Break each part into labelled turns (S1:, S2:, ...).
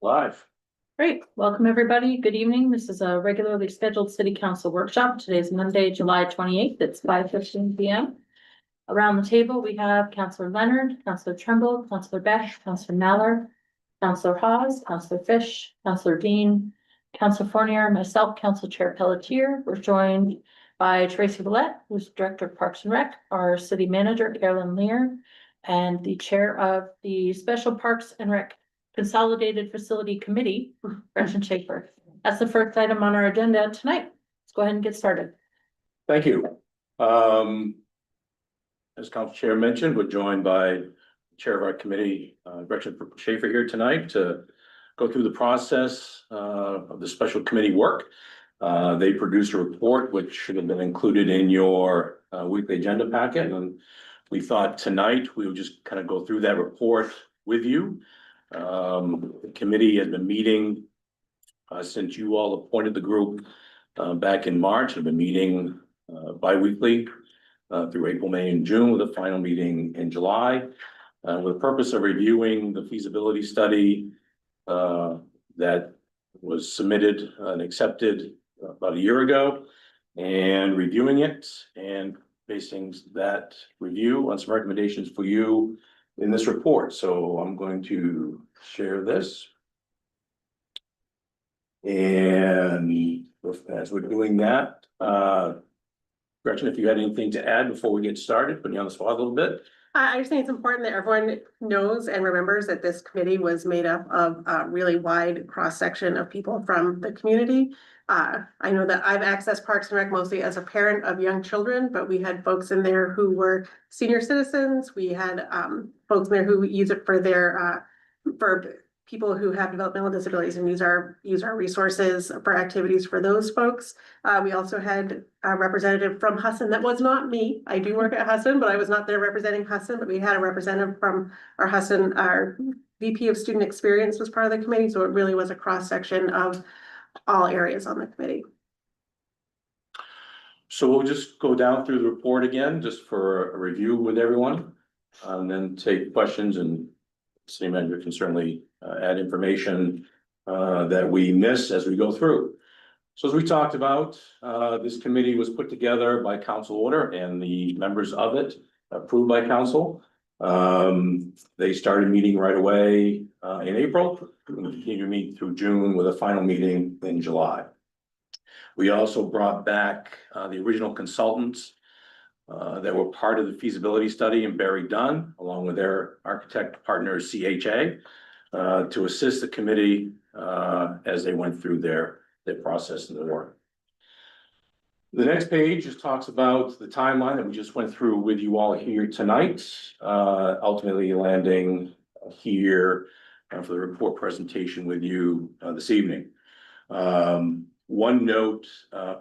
S1: Live.
S2: Great. Welcome, everybody. Good evening. This is a regularly scheduled city council workshop. Today is Monday, July 28th. It's 5:15 p.m. Around the table, we have Councillor Leonard, Councillor Trumbull, Councillor Beck, Councillor Naller, Councillor Hawes, Councillor Fish, Councillor Dean, Councillor Fournier, myself, Council Chair Pelletier. We're joined by Tracy Willett, who's Director of Parks and Rec, our City Manager, Carolyn Lear, and the Chair of the Special Parks and Rec Consolidated Facility Committee, Gretchen Schaefer. That's the first item on our agenda tonight. Let's go ahead and get started.
S1: Thank you. As Council Chair mentioned, we're joined by the Chair of our committee, Gretchen Schaefer, here tonight to go through the process of the special committee work. They produced a report which should have been included in your weekly agenda packet, and we thought tonight we would just kind of go through that report with you. The committee has been meeting since you all appointed the group back in March. Have been meeting bi-weekly through April, May, and June, with a final meeting in July, with the purpose of reviewing the feasibility study that was submitted and accepted about a year ago, and reviewing it and basing that review on some recommendations for you in this report. So I'm going to share this. And as we're doing that, Gretchen, if you had anything to add before we get started, putting you on the spot a little bit.
S3: I just think it's important that everyone knows and remembers that this committee was made up of a really wide cross-section of people from the community. I know that I've accessed Parks and Rec mostly as a parent of young children, but we had folks in there who were senior citizens. We had folks in there who use it for their for people who have developmental disabilities and use our resources for activities for those folks. We also had a representative from Husson. That was not me. I do work at Husson, but I was not there representing Husson, but we had a representative from our Husson. Our VP of Student Experience was part of the committee, so it really was a cross-section of all areas on the committee.
S1: So we'll just go down through the report again, just for a review with everyone, and then take questions, and city manager can certainly add information that we miss as we go through. So as we talked about, this committee was put together by council order, and the members of it approved by council. They started meeting right away in April, and continue to meet through June, with a final meeting in July. We also brought back the original consultants that were part of the feasibility study, and Barry Dunn, along with their architect partner CHA, to assist the committee as they went through their process and their work. The next page just talks about the timeline that we just went through with you all here tonight, ultimately landing here for the report presentation with you this evening. One note,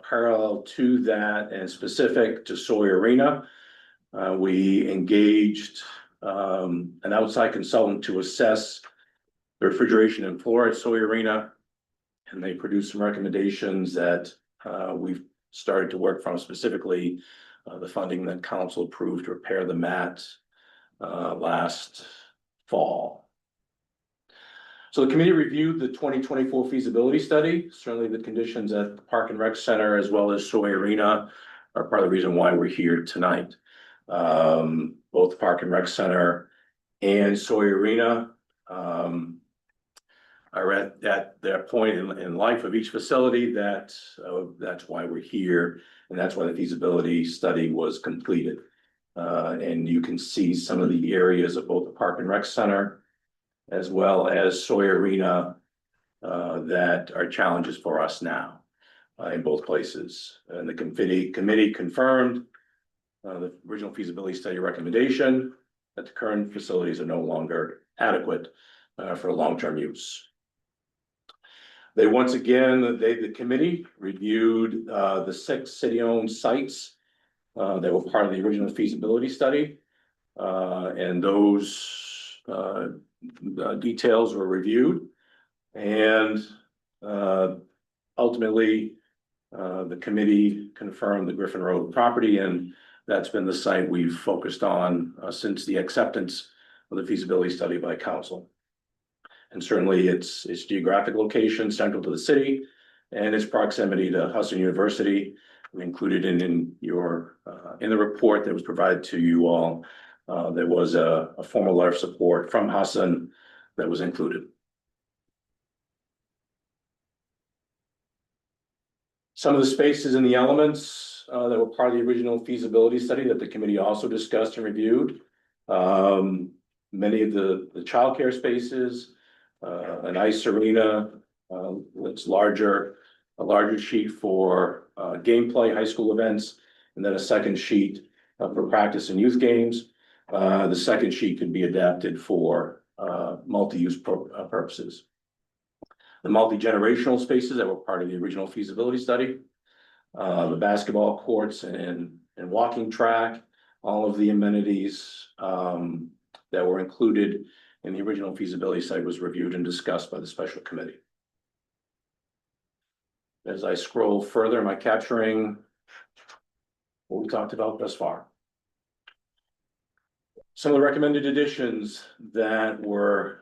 S1: parallel to that and specific to Soy Arena, we engaged an outside consultant to assess the refrigeration and floor at Soy Arena, and they produced some recommendations that we've started to work from, specifically the funding that council approved to repair the mat last fall. So the committee reviewed the 2024 feasibility study. Certainly the conditions at the Park and Rec Center as well as Soy Arena are part of the reason why we're here tonight. Both the Park and Rec Center and Soy Arena are at that point in life of each facility that's why we're here, and that's why the feasibility study was completed. And you can see some of the areas of both the Park and Rec Center as well as Soy Arena that are challenges for us now in both places. And the committee confirmed the original feasibility study recommendation that the current facilities are no longer adequate for long-term use. They once again, the committee reviewed the 6 city-owned sites that were part of the original feasibility study, and those details were reviewed, and ultimately the committee confirmed the Griffin Road property, and that's been the site we've focused on since the acceptance of the feasibility study by council. And certainly its geographic location central to the city and its proximity to Hudson University. We included in your, in the report that was provided to you all, there was a formal letter of support from Hudson that was included. Some of the spaces and the elements that were part of the original feasibility study that the committee also discussed and reviewed. Many of the childcare spaces, an ice arena, that's larger, a larger sheet for gameplay, high school events, and then a second sheet for practice and youth games. The second sheet could be adapted for multi-use purposes. The multi-generational spaces that were part of the original feasibility study, the basketball courts and walking track, all of the amenities that were included in the original feasibility study was reviewed and discussed by the special committee. As I scroll further, am I capturing what we talked about thus far? Some of the recommended additions that were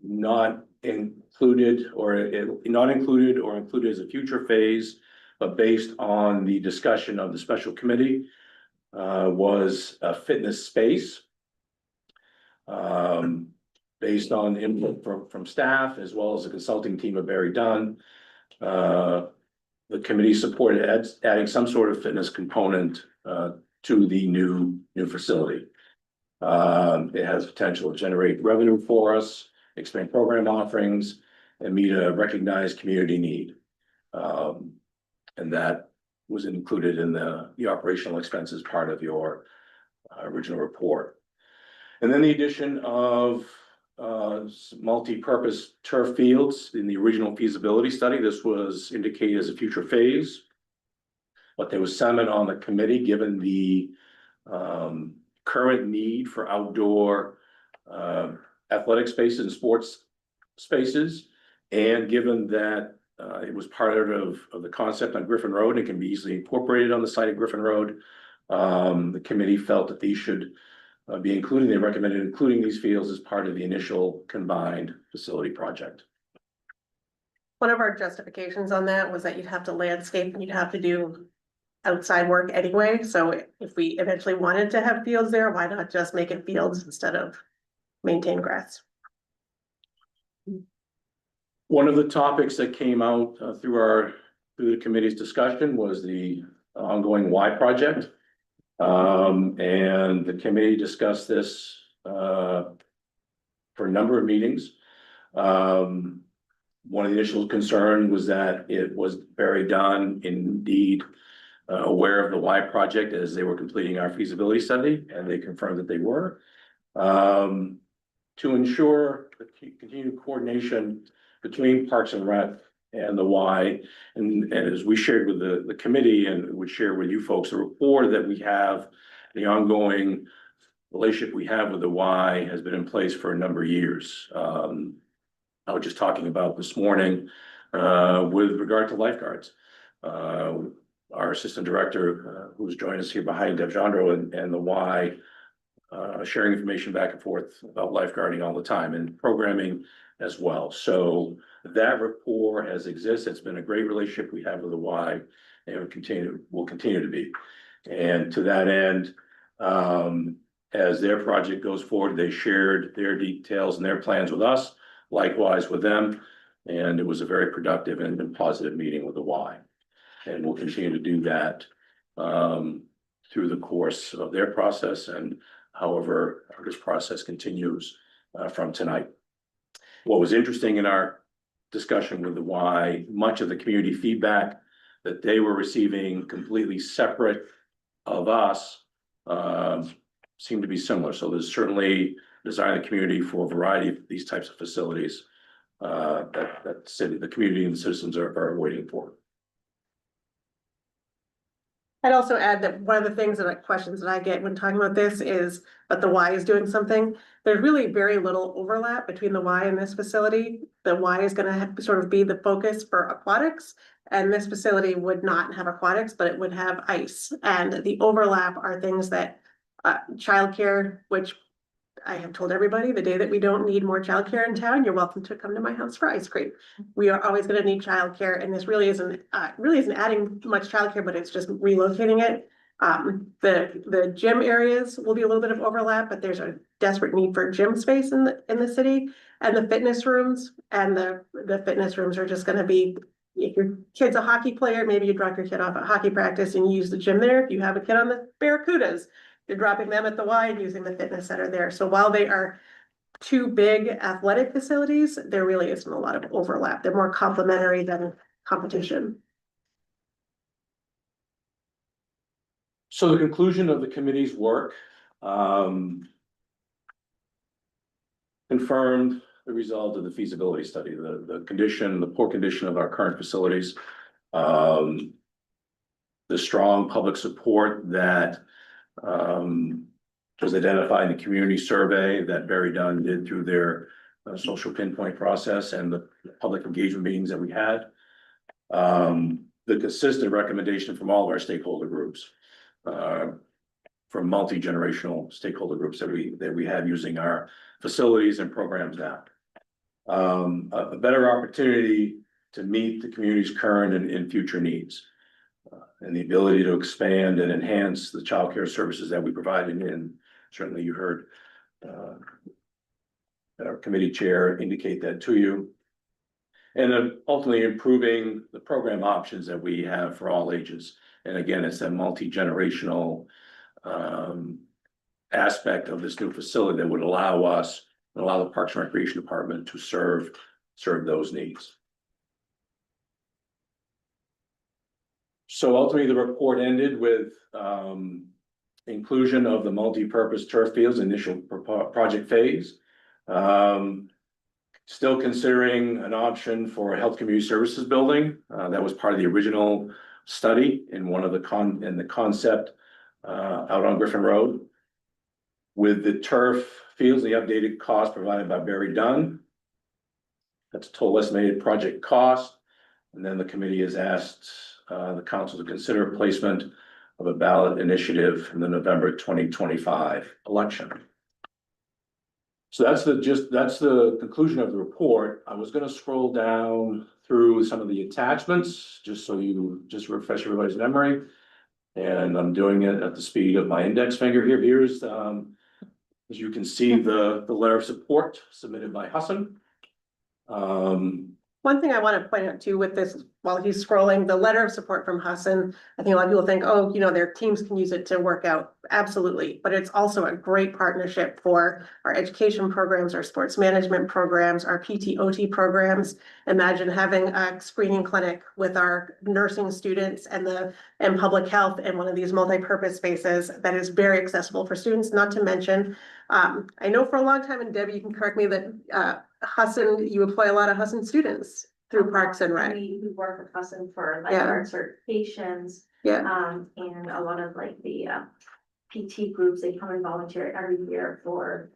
S1: not included or included as a future phase, but based on the discussion of the special committee, was a fitness space. Based on input from staff as well as the consulting team of Barry Dunn. The committee supported adding some sort of fitness component to the new facility. It has potential to generate revenue for us, expand program offerings, and meet a recognized community need. And that was included in the operational expenses part of your original report. And then the addition of multi-purpose turf fields in the original feasibility study. This was indicated as a future phase. But there was sentiment on the committee, given the current need for outdoor athletic spaces and sports spaces. And given that it was part of the concept on Griffin Road and can be easily incorporated on the site of Griffin Road, the committee felt that these should be included. They recommended including these fields as part of the initial combined facility project.
S3: One of our justifications on that was that you'd have to landscape and you'd have to do outside work anyway. So if we eventually wanted to have fields there, why not just make it fields instead of maintain grass?
S1: One of the topics that came out through the committee's discussion was the ongoing Y project. And the committee discussed this for a number of meetings. One of the initial concerns was that it was very done, indeed aware of the Y project as they were completing our feasibility study, and they confirmed that they were. To ensure the continued coordination between Parks and Rec and the Y, and as we shared with the committee and would share with you folks, the rapport that we have, the ongoing relationship we have with the Y has been in place for a number of years. I was just talking about this morning with regard to lifeguards. Our assistant director, who's joined us here behind Deb Jandro and the Y, sharing information back and forth about lifeguarding all the time and programming as well. So that rapport has existed. It's been a great relationship we have with the Y, and will continue to be. And to that end, as their project goes forward, they shared their details and their plans with us, likewise with them. And it was a very productive and positive meeting with the Y. And we'll continue to do that through the course of their process and however this process continues from tonight. What was interesting in our discussion with the Y, much of the community feedback that they were receiving completely separate of us seemed to be similar. So there's certainly desire in the community for a variety of these types of facilities that the community and the citizens are waiting for.
S3: I'd also add that one of the things that questions that I get when talking about this is, but the Y is doing something. There's really very little overlap between the Y and this facility. The Y is going to sort of be the focus for aquatics, and this facility would not have aquatics, but it would have ice. And the overlap are things that childcare, which I have told everybody, the day that we don't need more childcare in town, you're welcome to come to my house for ice cream. We are always gonna need childcare, and this really isn't adding much childcare, but it's just relocating it. The gym areas will be a little bit of overlap, but there's a desperate need for gym space in the city. And the fitness rooms, and the fitness rooms are just gonna be, if your kid's a hockey player, maybe you drop your kid off at hockey practice and you use the gym there. If you have a kid on the Barracudas, you're dropping them at the Y and using the fitness center there. So while they are two big athletic facilities, there really isn't a lot of overlap. They're more complementary than competition.
S1: So the conclusion of the committee's work, confirmed the result of the feasibility study, the poor condition of our current facilities. The strong public support that was identified in the community survey that Barry Dunn did through their social pinpoint process and the public engagement meetings that we had. The consistent recommendation from all of our stakeholder groups, from multi-generational stakeholder groups that we have using our facilities and programs now. A better opportunity to meet the community's current and future needs. And the ability to expand and enhance the childcare services that we provide, and certainly you heard our committee chair indicate that to you. And then ultimately improving the program options that we have for all ages. And again, it's that multi-generational aspect of this new facility that would allow the Parks and Recreation Department to serve those needs. So ultimately, the report ended with inclusion of the multi-purpose turf fields initial project phase. Still considering an option for a health community services building. That was part of the original study in one of the concept out on Griffin Road. With the turf fields, the updated cost provided by Barry Dunn. That's total estimated project cost. And then the committee has asked the council to consider placement of a ballot initiative in the November 2025 election. So that's the conclusion of the report. I was going to scroll down through some of the attachments, just refresh everybody's memory. And I'm doing it at the speed of my index finger here. Here's, as you can see, the letter of support submitted by Hassan.
S3: One thing I want to point out too with this, while he's scrolling, the letter of support from Hassan, I think a lot of people think, oh, their teams can use it to work out. Absolutely. But it's also a great partnership for our education programs, our sports management programs, our PT/OT programs. Imagine having a screening clinic with our nursing students and public health in one of these multi-purpose spaces that is very accessible for students, not to mention, I know for a long time, and Debbie, you can correct me, that Hassan, you employ a lot of Hassan students through Parks and Rec.
S4: We work with Hassan for lifeguard certifications.
S3: Yeah.
S4: And a lot of the PT groups, they come and volunteer every year for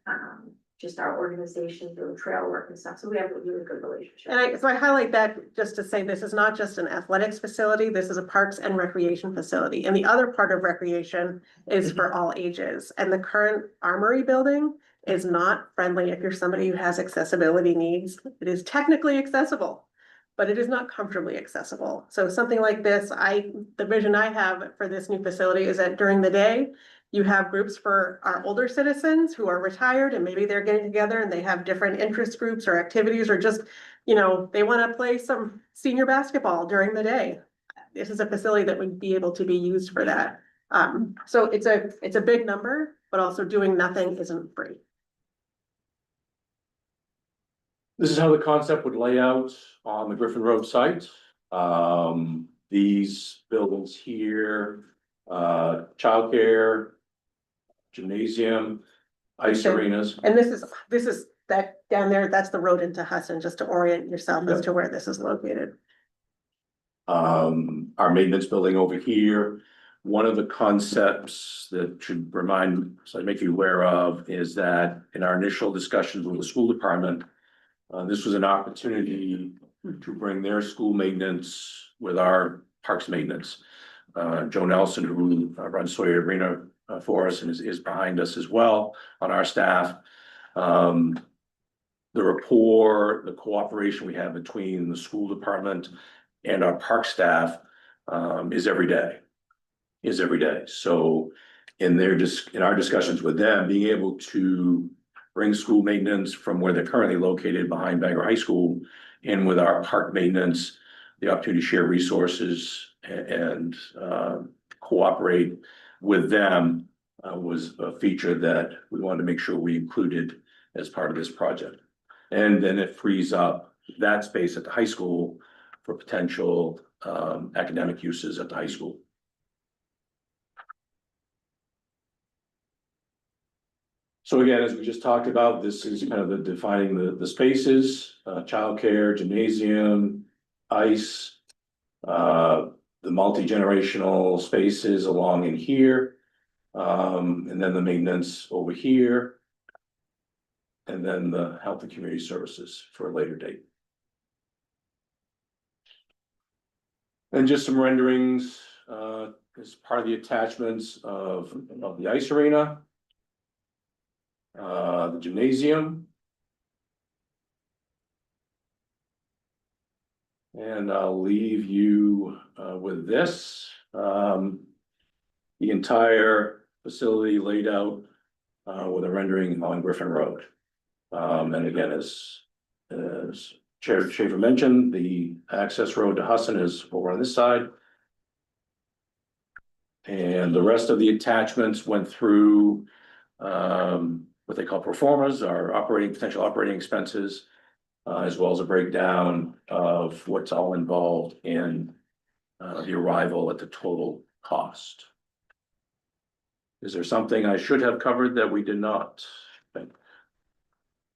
S4: just our organization through trail work and stuff. So we have a really good relationship.
S3: And so I highlight that just to say this is not just an athletics facility, this is a parks and recreation facility. And the other part of recreation is for all ages. And the current Armory building is not friendly if you're somebody who has accessibility needs. It is technically accessible, but it is not comfortably accessible. So something like this, the vision I have for this new facility is that during the day, you have groups for our older citizens who are retired and maybe they're getting together and they have different interest groups or activities, or just, they want to play some senior basketball during the day. This is a facility that would be able to be used for that. So it's a big number, but also doing nothing isn't free.
S1: This is how the concept would lay out on the Griffin Road site. These buildings here, childcare, gymnasium, ice
S3: Okay.
S1: arenas.
S3: And this is that down there, that's the road into Hassan, just to orient yourself as to where this is located.
S1: Our maintenance building over here. One of the concepts that should make you aware of is that in our initial discussions with the school department, this was an opportunity to bring their school maintenance with our parks maintenance. Joe Nelson, who runs Sawyer Arena for us and is behind us as well on our staff, The rapport, the cooperation we have between the school department and our park staff, is every day. Is every day. So in our discussions with them, being able to bring school maintenance from where they're currently located behind Bangor High School in with our park maintenance, the opportunity to share resources and cooperate with them was a feature that we wanted to make sure we included as part of this project. And then it frees up that space at the high school for potential academic uses at the high school. So again, as we just talked about, this is kind of the defining the spaces, childcare, gymnasium, ice, the multi-generational spaces along in here, and then the maintenance over here, and then the health and community services for a later date. And just some renderings as part of the attachments of the ice arena. The gymnasium. And I'll leave you with this. The entire facility laid out with a rendering on Griffin Road. And again, as Chair Schaefer mentioned, the access road to Husson is over on this side. And the rest of the attachments went through what they call performers, or potential operating expenses, as well as a breakdown of what's all involved in the arrival at the total cost. Is there something I should have covered that we did not?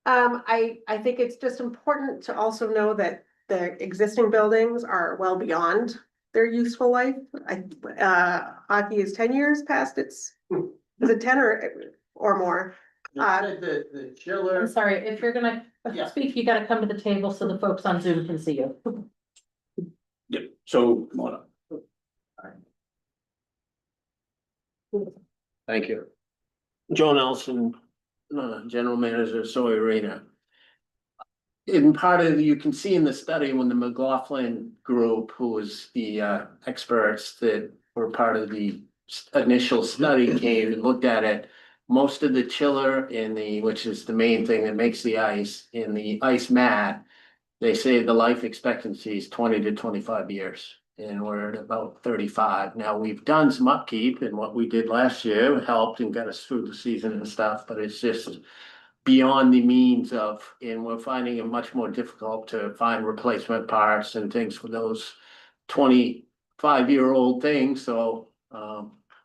S3: I think it's just important to also know that the existing buildings are well beyond their useful life. Hockey is 10 years past its, is it 10 or more?
S5: The chiller.
S2: I'm sorry, if you're gonna
S5: Yeah.
S2: speak, you gotta come to the table so the folks on Zoom can see you.
S1: Yep, so come on up.
S5: Thank you. Joe Nelson, General Manager of Soy Arena. In part of, you can see in the study when the McLaughlin group, who was the experts that were part of the initial study, came and looked at it. Most of the chiller which is the main thing that makes the ice, in the ice mat, they say the life expectancy is 20 to 25 years. And we're at about 35. Now, we've done some upkeep, and what we did last year helped and got us through the season and stuff, but it's just beyond the means of, and we're finding it much more difficult to find replacement parts and things for those 25-year-old things. So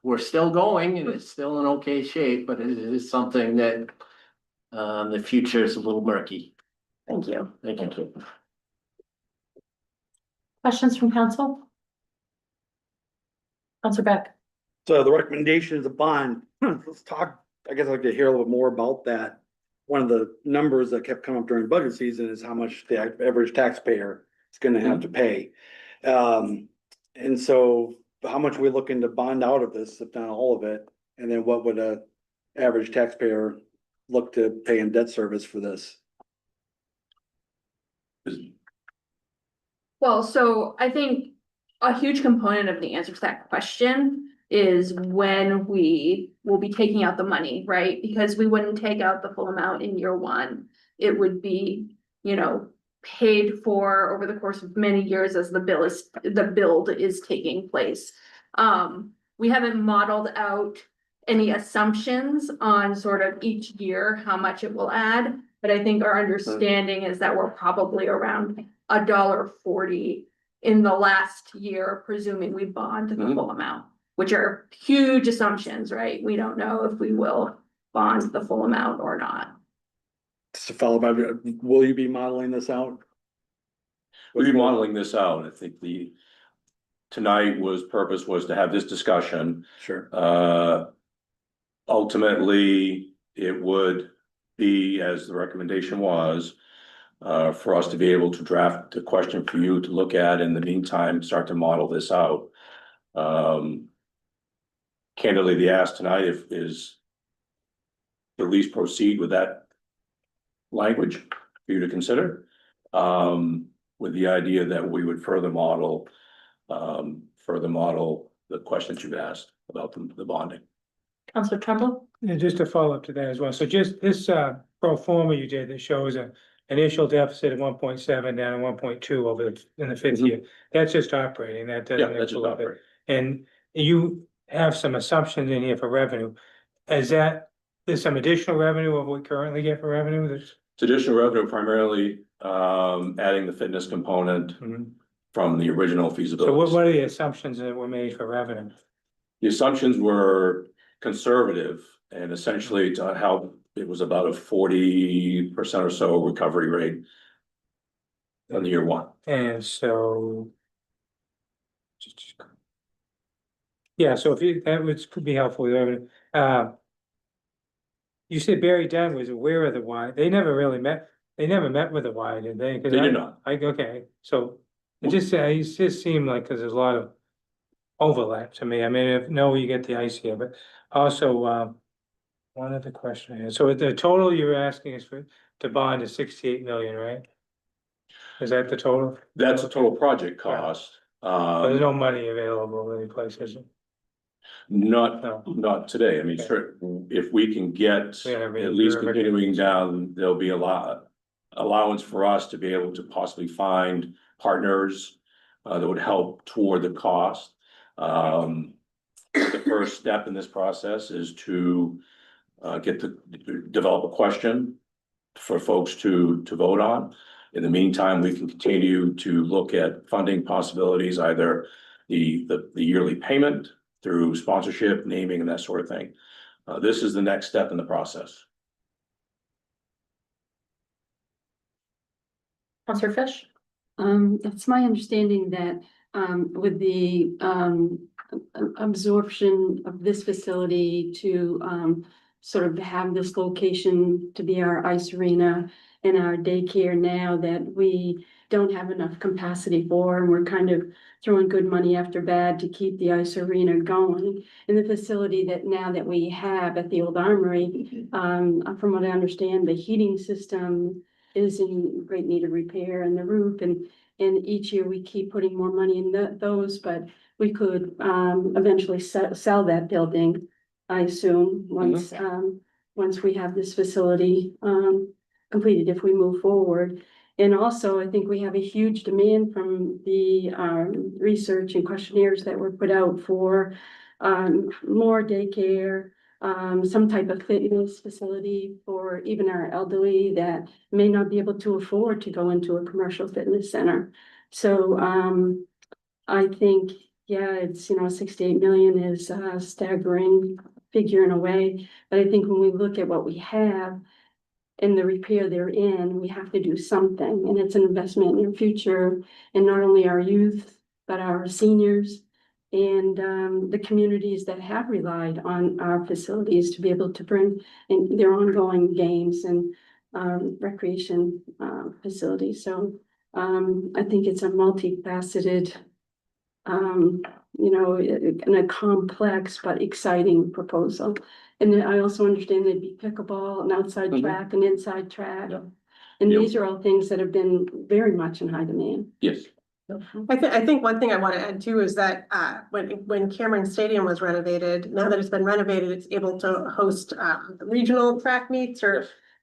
S5: we're still going, and it's still in okay shape, but it is something that the future is a little murky.
S3: Thank you.
S5: Thank you.
S2: Questions from council? Councilor Beck.
S6: So the recommendation is a bond. Let's talk, I guess I'd like to hear a little more about that. One of the numbers that kept coming up during budget season is how much the average taxpayer is gonna have to pay. And so how much are we looking to bond out of this, if not all of it? And then what would a average taxpayer look to pay in debt service for this?
S7: Well, so I think a huge component of the answer to that question is when we will be taking out the money, right? Because we wouldn't take out the full amount in year one. It would be, paid for over the course of many years as the build is taking place. We haven't modeled out any assumptions on sort of each year, how much it will add. But I think our understanding is that we're probably around $1.40 in the last year, presuming we bond the full amount, which are huge assumptions, right? We don't know if we will bond the full amount or not.
S6: Just to follow up, will you be modeling this out?
S1: We'll be modeling this out. I think tonight purpose was to have this discussion.
S6: Sure.
S1: Ultimately, it would be, as the recommendation was, for us to be able to draft a question for you to look at. In the meantime, start to model this out. Candidly, the ask tonight is at least proceed with that language for you to consider. With the idea that we would further model the questions you've asked about the bonding.
S2: Counselor Trumbull?
S8: And just to follow up to that as well, so just this pro forma you did that shows a initial deficit of 1.7 down to 1.2 in the fifth
S1: Mhm.
S8: year. That's just operating, that
S1: Yeah,
S8: doesn't
S1: that's just
S8: include it.
S1: operating.
S8: And you have some assumptions in here for revenue. Is that, there's some additional revenue of what we currently get for revenue that's?
S1: It's additional revenue primarily, adding the fitness component
S8: Mhm.
S1: from the original
S8: So
S1: feasibility.
S8: what are the assumptions that were made for revenue?
S1: The assumptions were conservative and essentially to how it was about a 40% or so recovery rate on the year one.
S8: And so. Yeah, so if you, that would, could be helpful, with revenue. You said Barry Dunn was aware of the Y, they never met with the Y, did they? 'Cause
S1: They did
S8: I-
S1: not.
S8: okay, so it just seemed like, cause there's a lot of overlap to me, I mean, if, no, you get the ice here, but also, one other question here, so the total you're asking is to bond is 68 million, right? Is that the total?
S1: That's the total project cost.
S8: There's no money available anyplace, is it?
S1: Not,
S8: No.
S1: not today. I mean,
S8: Okay.
S1: if we can get
S8: Yeah, I mean,
S1: at least
S8: you're-
S1: continuing down, there'll be a lot allowance for us to be able to possibly find partners that would help toward the cost. The first step in this process is to develop a question for folks to vote on. In the meantime, we can continue to look at funding possibilities, either the yearly payment through sponsorship, naming, and that sort of thing. This is the next step in the process.
S2: Counselor Fish?
S9: It's my understanding that, with the, absorption of this facility to, sort of have this location to be our ice arena and our daycare now that we don't have enough capacity for, and we're kind of throwing good money after bad to keep the ice arena going. And the facility that now that we have at the old armory, from what I understand, the heating system is in great need of repair, and the roof, and each year we keep putting more money in those, but we could eventually sell that building, I assume, once we have this facility completed, if we move forward. And also, I think we have a huge demand from the research and questionnaires that were put out for more daycare, some type of fitness facility for even our elderly that may not be able to afford to go into a commercial fitness center. So I think, yeah, it's, 68 million is a staggering figure in a way. But I think when we look at what we have and the repair they're in, we have to do something. And it's an investment in our future, and not only our youth, but our seniors and the communities that have relied on our facilities to be able to bring in their ongoing games and recreation facilities. So I think it's a multifaceted, and a complex but exciting proposal. And then I also understand there'd be pickleball, an outside
S1: Mhm.
S9: track, an inside track.
S1: Yep.
S9: And
S1: Yep.
S9: these are all things that have been very much in high demand.
S1: Yes.
S3: I think one thing I want to add too is that when Cameron Stadium was renovated, now that it's been renovated, it's able to host regional track meets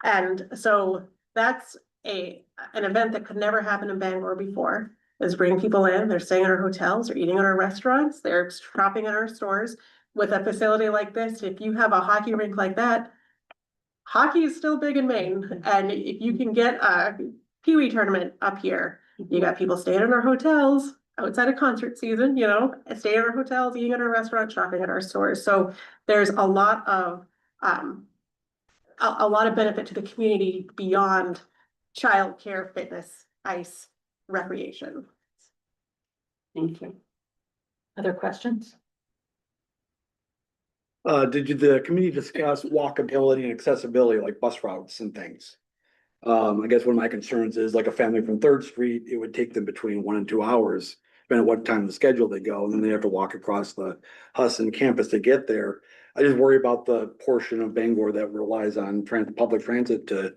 S3: and so that's an event that could never happen in Bangor before. Is bring people in, they're staying in our hotels, they're eating in our restaurants, they're shopping in our stores. With a facility like this, if you have a hockey rink like that, hockey is still big in Maine, and if you can get a Pee Wee tournament up here, you got people staying in our hotels outside of concert season, staying in our hotels, eating at our restaurants, shopping at our stores. So there's a lot of benefit to the community beyond childcare, fitness, ice, recreation.
S9: Thank you.
S2: Other questions?
S6: Did the committee discuss walkability and accessibility, like bus routes and things? I guess one of my concerns is like a family from Third Street, it would take them between 1 and 2 hours, depending on what time of the schedule they go, and then they have to walk across the Husson campus to get there. I just worry about the portion of Bangor that relies on public transit to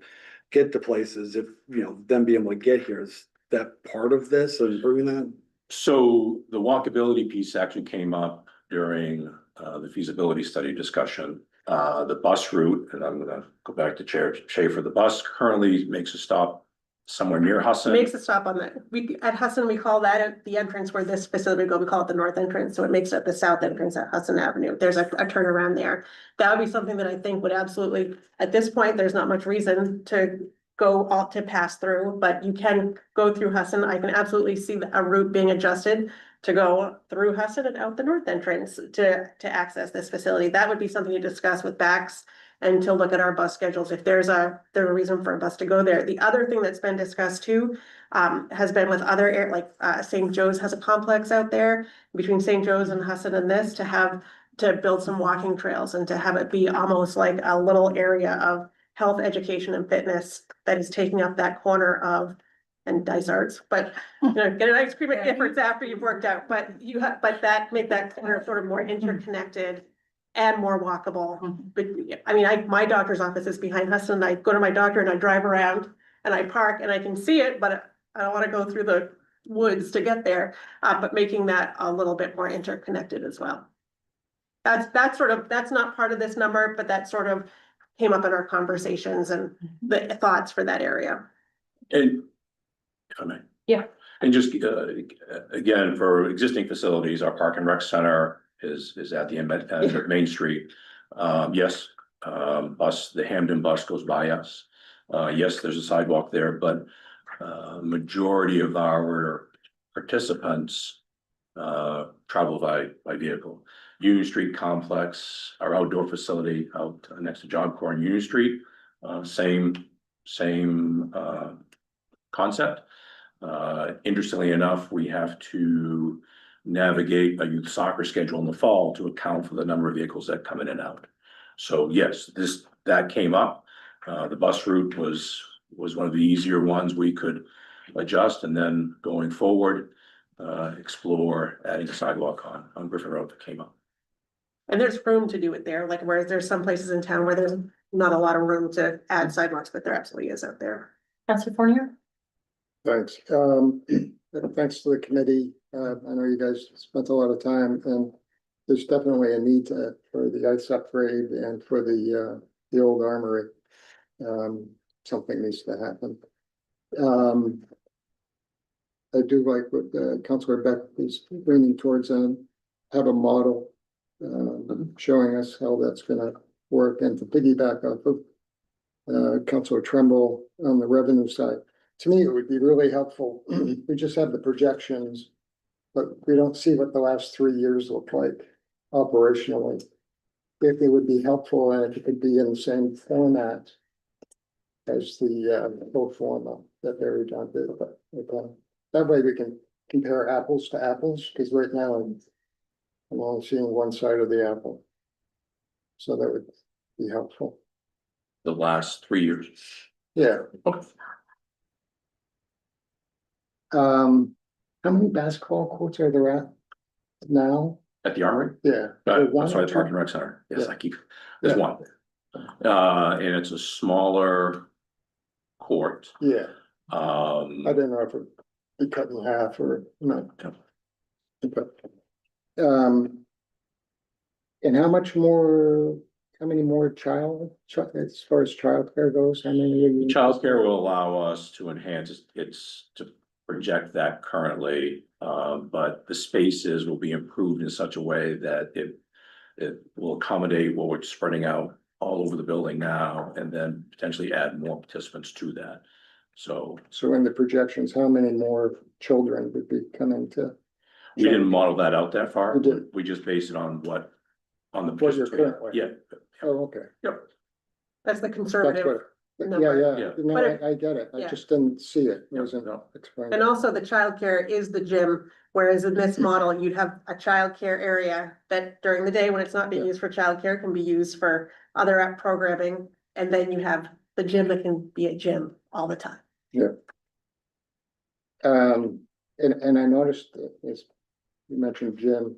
S6: get to places, if, you know, them being able to get here, is that part of this, or improving that?
S1: So the walkability piece actually came up during the feasibility study discussion. The bus route, and I'm gonna go back to Chair Schaefer, the bus currently makes a stop somewhere near Husson.
S3: Makes a stop on at Husson, we call that the entrance where this facility would go, we call it the north entrance, so it makes it the south entrance at Husson Avenue. There's a turnaround there. That would be something that I think would absolutely, at this point, there's not much reason to go all to pass through, but you can go through Husson. I can absolutely see a route being adjusted to go through Husson and out the north entrance to access this facility. That would be something to discuss with Bax and to look at our bus schedules, if there's a reason for a bus to go there. The other thing that's been discussed too, has been with other St. Joe's has a complex out there between St. Joe's and Husson and this to build some walking trails and to have it be almost like a little area of health, education and fitness that is taking up that corner of, and Dysarts, but you know, get an ice cream at Giffords after you've worked out, but make that corner sort of more interconnected and more walkable. But I mean, my doctor's office is behind Huston. I go to my doctor and I drive around and I park and I can see it, but I don't want to go through the woods to get there. But making that a little bit more interconnected as well. That's not part of this number, but that sort of came up in our conversations and the thoughts for that area.
S1: And if I may.
S2: Yeah.
S1: And just again, for existing facilities, our Park and Rec Center is at the end of Main Street. Yes, the Hamden bus goes by us. Yes, there's a sidewalk there, but majority of our participants travel by vehicle. Union Street Complex, our outdoor facility out next to Job Corps on Union Street, same concept. Interestingly enough, we have to navigate a youth soccer schedule in the fall to account for the number of vehicles that come in and out. So yes, that came up. The bus route was one of the easier ones we could adjust, and then going forward, explore adding a sidewalk on Griffin Road that came up.
S3: And there's room to do it there, like whereas there's some places in town where there's not a lot of room to add sidewalks, but there absolutely is out there.
S2: Councilor Fournier?
S10: Thanks. Thanks to the committee. I know you guys spent a lot of time, and there's definitely a need for the ice upgrade and for the old armory. Something needs to happen. I do like what Councilor Beck is leaning towards, and have a model showing us how that's gonna work, and to piggyback off of Councilor Tremble on the revenue side. To me, it would be really helpful. We just have the projections, but we don't see what the last 3 years look like operationally. If it would be helpful, and if it could be in the same format as the pro forma that Barry John did, but that way we can compare apples to apples, because right now I'm only seeing one side of the apple. So that would be helpful.
S1: The last 3 years.
S10: Yeah.
S1: Okay.
S10: How many basketball courts are there at now?
S1: At the Armory?
S10: Yeah.
S1: That's why the Park and Rec Center. Yes,
S10: Yeah.
S1: There's
S10: Yeah.
S1: one. And it's a smaller court.
S10: Yeah, I
S1: Um,
S10: didn't know if it'd be cut in half or not.
S1: Yeah.
S10: But, and how many more as far as childcare goes, how many? would you-
S1: childcare will allow us to enhance to project that currently. But the spaces will be improved in such a way that it will accommodate what we're spreading out all over the building now, and then potentially add more participants to that. So
S10: So in the projections, how many more children would be coming to?
S1: we didn't model that out that far.
S10: You didn't?
S1: We just based it on the.
S10: What you're currently-
S1: Yeah,
S10: Oh, okay.
S3: That's the
S10: That's
S3: conservative.
S10: what, yeah,
S3: number.
S10: yeah,
S1: Yeah.
S10: no,
S3: But
S10: I get it, I
S3: yeah.
S10: just didn't see it,
S1: Yeah,
S10: wasn't
S1: no.
S10: explained.
S3: And also the childcare is the gym, whereas in this model, you'd have a childcare area that during the day when it's not being
S10: Yeah.
S3: used for childcare can be used for other app programming. And then you have the gym that can be a gym all the time.
S10: And I noticed, as you mentioned, Jim,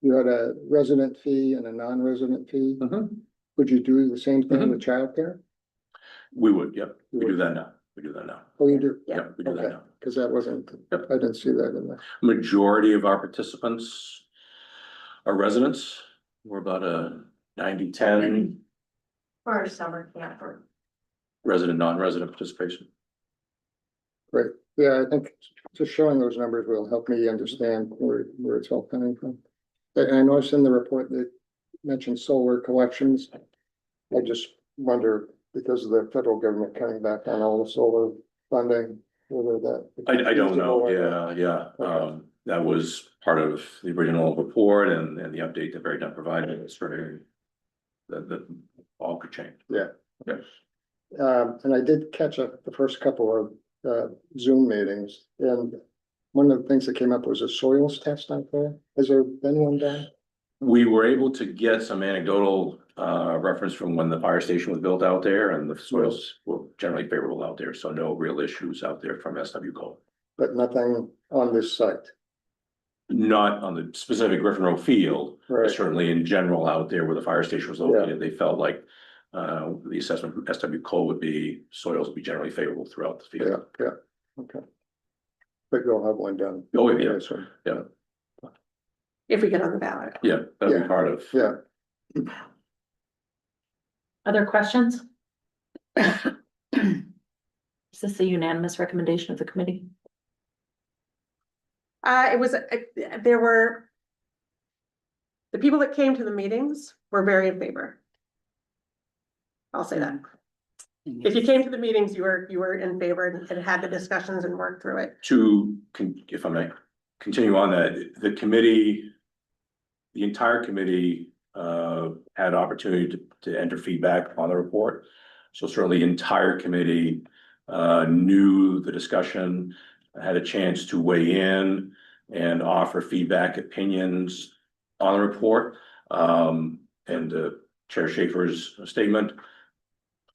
S10: you had a resident fee and a non-resident fee.
S1: Mhm.
S10: Would you do the same thing with childcare?
S1: We would, yep, we do that now, we do that now,
S10: Oh, you do?
S1: yeah, we do that
S10: Okay,
S1: now.
S10: because that wasn't,
S1: Yep.
S10: I didn't see that in there.
S1: Majority of our participants are residents. We're about a 90-10
S4: For a summer camp or.
S1: resident, non-resident participation.
S10: Great, yeah, I think just showing those numbers will help me understand where it's all coming from. And I noticed in the report that mentioned solar collections. I just wonder, because of the federal government cutting back on all the solar funding, whether that.
S1: I don't know, yeah. That was part of the original report and the update that Very Done provided, it's sort of that all could change.
S10: Yeah.
S1: Yes.
S10: And I did catch up the first couple of Zoom meetings, and one of the things that came up was a soils test out there. Has there been one done?
S1: We were able to get some anecdotal reference from when the fire station was built out there, and the soils were generally favorable out there, so no real issues out there from SWCO.
S10: But nothing on this site,
S1: Not on the specific Griffin Road field, but
S10: right?
S1: certainly in general out there where the fire station was located, they felt like the assessment from SWCO would be, soils would be generally favorable throughout the
S10: Yeah,
S1: field.
S10: yeah, okay. But you'll have one done.
S1: Oh, yeah,
S10: So,
S1: yeah,
S3: If we get on the ballot.
S1: yeah, that'd be
S10: Yeah.
S1: part of.
S10: yeah,
S2: Other questions? Is this a unanimous recommendation of the committee?
S3: It was, there were. The people that came to the meetings were very in favor. I'll say that. If you came to the meetings, you were in favor and had the discussions and worked through it.
S1: If I may continue on that, the committee, the entire committee had opportunity to enter feedback on the report. So certainly the entire committee knew the discussion, had a chance to weigh in and offer feedback, opinions on the report. And Chair Schaefer's statement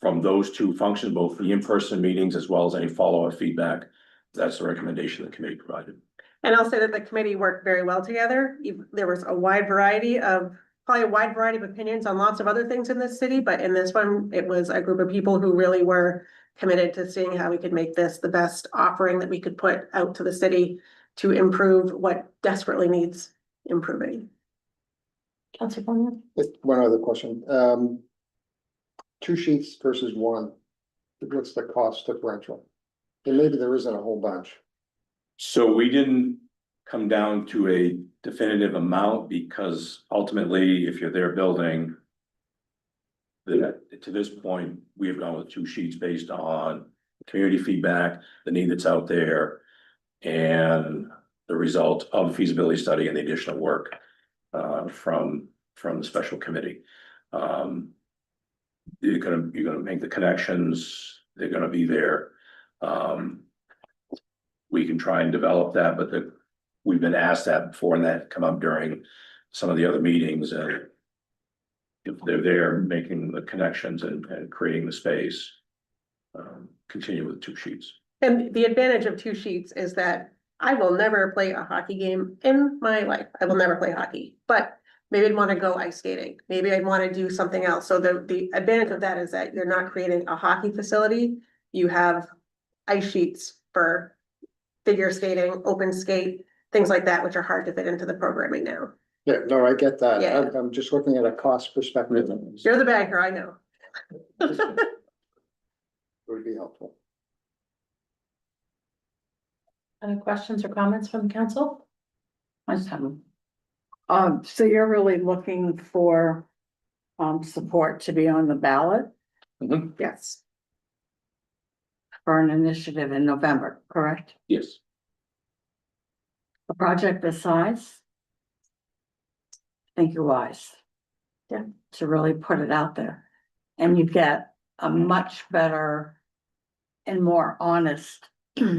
S1: from those two functions, both the in-person meetings as well as any follow-up feedback, that's the recommendation the committee provided.
S3: And I'll say that the committee worked very well together. There was probably a wide variety of opinions on lots of other things in this city, but in this one, it was a group of people who really were committed to seeing how we could make this the best offering that we could put out to the city to improve what desperately needs improving.
S2: Councilor Bowman?
S10: one other question, 2 sheets versus 1. What's the cost differential? And maybe there isn't a whole bunch.
S1: So we didn't come down to a definitive amount because ultimately, if you're there building. To this point, we have gone with 2 sheets based on community feedback, the need that's out there. And the result of the feasibility study and the additional work from the special committee. You're gonna make the connections, they're gonna be there. We can try and develop that, but we've been asked that before and that come up during some of the other meetings and. If they're there making the connections and creating the space. Continue with 2 sheets.
S3: And the advantage of 2 sheets is that I will never play a hockey game in my life. I will never play hockey, but maybe I'd want to go ice skating. Maybe I'd want to do something else. So the advantage of that is that you're not creating a hockey facility. You have ice sheets for figure skating, open skate, things like that, which are hard to fit into the programming now.
S10: Yeah, no, I get that.
S3: Yeah.
S10: I'm just looking at a cost perspective.
S3: You're the banker, I know.
S10: Would be helpful.
S2: Any questions or comments from the council?
S11: I just have them. So you're really looking for, support to be on the ballot
S3: Yes.
S11: for an initiative in November, correct?
S1: Yes.
S11: A project this size? I think you're wise.
S3: Yeah.
S11: To really put it out there. And you get a much better and more honest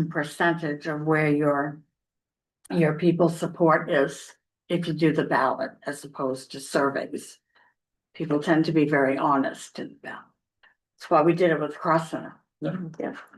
S11: percentage of where your people's support is if you do the ballot as opposed to surveys. People tend to be very honest in the ballot. That's why we did it with Cross Center.
S2: Yeah.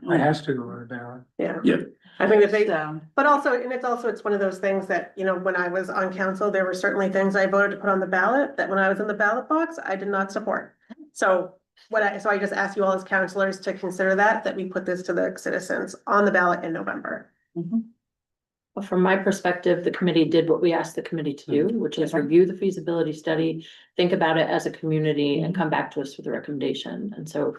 S8: It has to go to the ballot.
S3: Yeah.
S1: Yeah.
S3: I think that they,
S11: So,
S3: but also, and it's one of those things that, you know, when I was on council, there were certainly things I voted to put on the ballot that when I was in the ballot box, I did not support. So so I just ask you all as counselors to consider that we put this to the citizens on the ballot in November.
S2: Well, from my perspective, the committee did what we asked the committee to do, which is review the feasibility study, think about it as a community and come back to us with a recommendation. And so,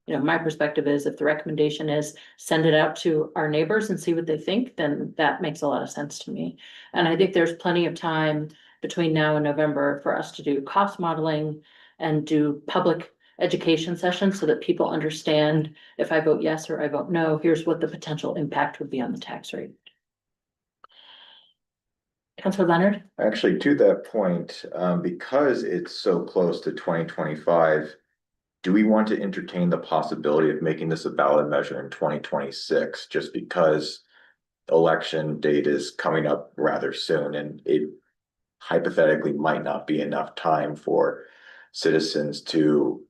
S2: you know, my perspective is if the recommendation is send it out to our neighbors and see what they think, then that makes a lot of sense to me. And I think there's plenty of time between now and November for us to do cost modeling and do public education sessions so that people understand if I vote yes or I vote no, here's what the potential impact would be on the tax rate. Councilor Leonard?
S12: Actually, to that point, because it's so close to 2025, do we want to entertain the possibility of making this a ballot measure in 2026? Just because election date is coming up rather soon and it hypothetically might not be enough time for citizens to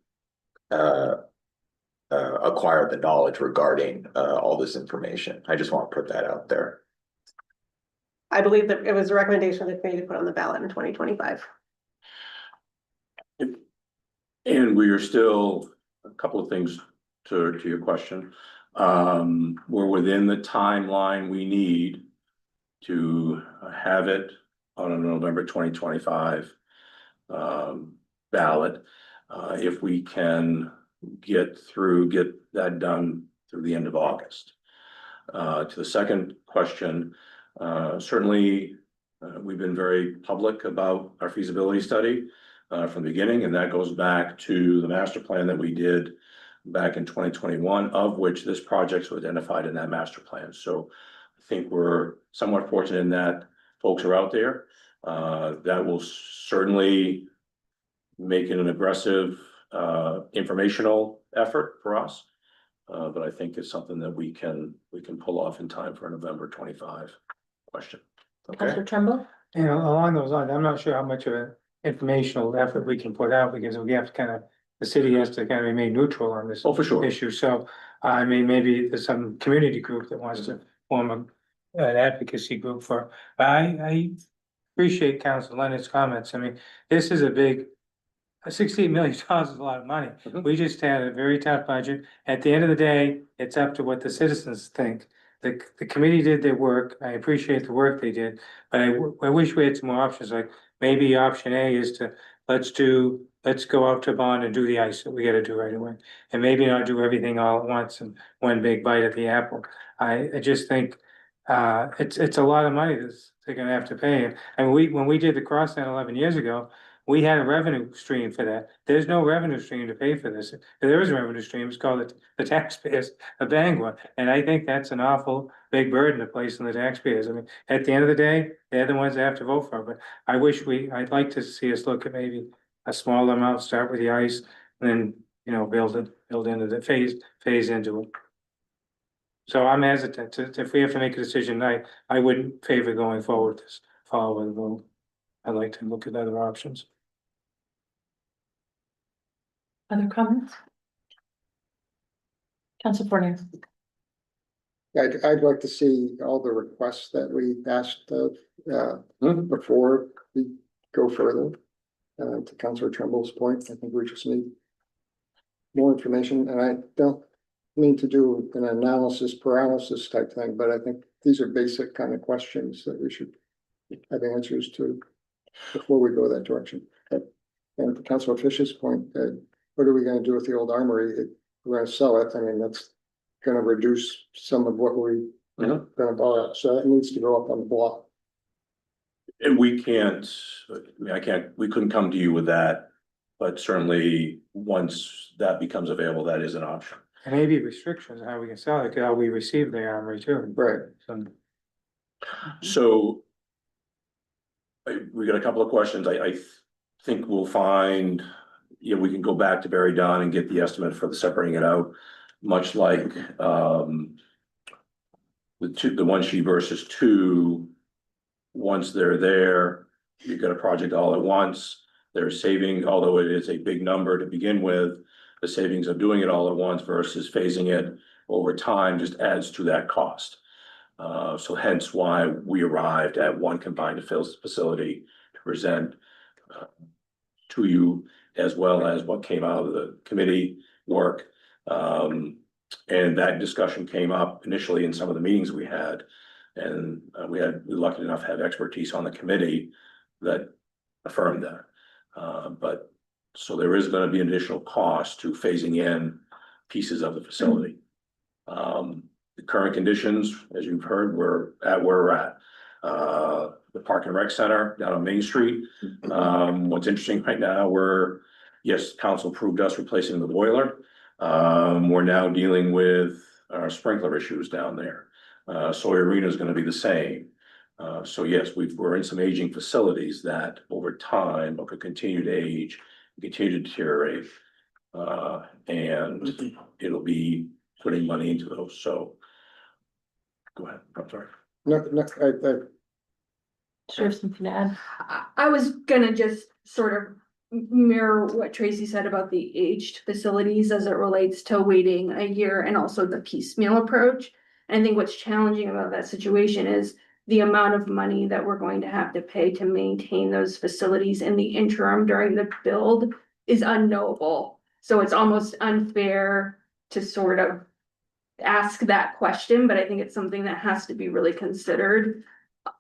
S12: acquire the knowledge regarding all this information. I just want to put that out there.
S3: I believe that it was a recommendation of the committee to put on the ballot in 2025.
S1: And we are still, a couple of things to your question. We're within the timeline we need to have it on a November 2025 ballot. If we can get that done through the end of August. To the second question, certainly we've been very public about our feasibility study from the beginning, and that goes back to the master plan that we did back in 2021, of which this project was identified in that master plan. So I think we're somewhat fortunate in that folks are out there. That will certainly make it an aggressive informational effort for us. But I think it's something that we can pull off in time for a November 25 question. Okay,
S2: Councilor Trumbull?
S8: You know, along those lines, I'm not sure how much of an informational effort we can put out because we have to kind of, the city has to kind of remain neutral on this
S1: oh, for sure.
S8: issue. So, I mean, maybe there's some community group that wants to form an advocacy group for, but I appreciate Council Leonard's comments. I mean, this is a big, $68 million is a lot of money.
S1: Mhm.
S8: We just had a very tough budget. At the end of the day, it's up to what the citizens think. The committee did their work. I appreciate the work they did, but I wish we had some more options, like maybe option A is to, let's go out to bond and do the ice that we gotta do right away. And maybe not do everything all at once and one big bite at the apple. I just think, it's a lot of money that they're gonna have to pay. And when we did the Crossland 11 years ago, we had a revenue stream for that. There's no revenue stream to pay for this. If there is a revenue stream, it's called the taxpayers of Bangor. And I think that's an awful big burden to place on the taxpayers. I mean, at the end of the day, they're the ones that have to vote for it. But I'd like to see us look at maybe a small amount, start with the ice, and then, you know, build into the phase into it. So I'm hesitant to, if we have to make a decision tonight, I wouldn't favor going forward with this, follow the vote. I'd like to look at other options.
S2: Other comments? Councilor Fournier?
S10: I'd like to see all the requests that we asked of, before we go further. To Councilor Trumbull's point, I think we just need more information, and I don't mean to do an analysis paralysis type thing, but I think these are basic kind of questions that we should have answers to before we go that direction. And to Councilor Fish's point, what are we gonna do with the old armory? We're gonna sell it. I mean, that's gonna reduce some of what we gonna buy, so it needs to go up on the block.
S1: And we can't, we couldn't come to you with that, but certainly once that becomes available, that is an option.
S8: And maybe restrictions on how we can sell it, how we receive the armory too.
S10: Right.
S1: So we got a couple of questions. I think we'll find, we can go back to Barry Dunn and get the estimate for the separating it out, much like the 1G versus 2. Once they're there, you've got a project all at once. There's saving, although it is a big number to begin with, the savings of doing it all at once versus phasing it over time just adds to that cost. So hence why we arrived at one combined facility to present to to you, as well as what came out of the committee work. And that discussion came up initially in some of the meetings we had. And we're lucky enough to have expertise on the committee that affirmed that. But, so there is gonna be an additional cost to phasing in pieces of the facility. The current conditions, as you've heard, we're at where we're at. The Park and Rec Center down on Main Street. What's interesting right now, yes, council approved us replacing the boiler. We're now dealing with our sprinkler issues down there. Sawyer Arena is gonna be the same. So yes, we're in some aging facilities that over time could continue to age, continue to deteriorate. And it'll be putting money into those, so. Go ahead, I'm sorry.
S10: No,
S2: Sure, have something to add?
S7: I was gonna just sort of mirror what Tracy said about the aged facilities as it relates to waiting a year and also the piecemeal approach. And I think what's challenging about that situation is the amount of money that we're going to have to pay to maintain those facilities in the interim during the build is unknowable. So it's almost unfair to sort of ask that question, but I think it's something that has to be really considered.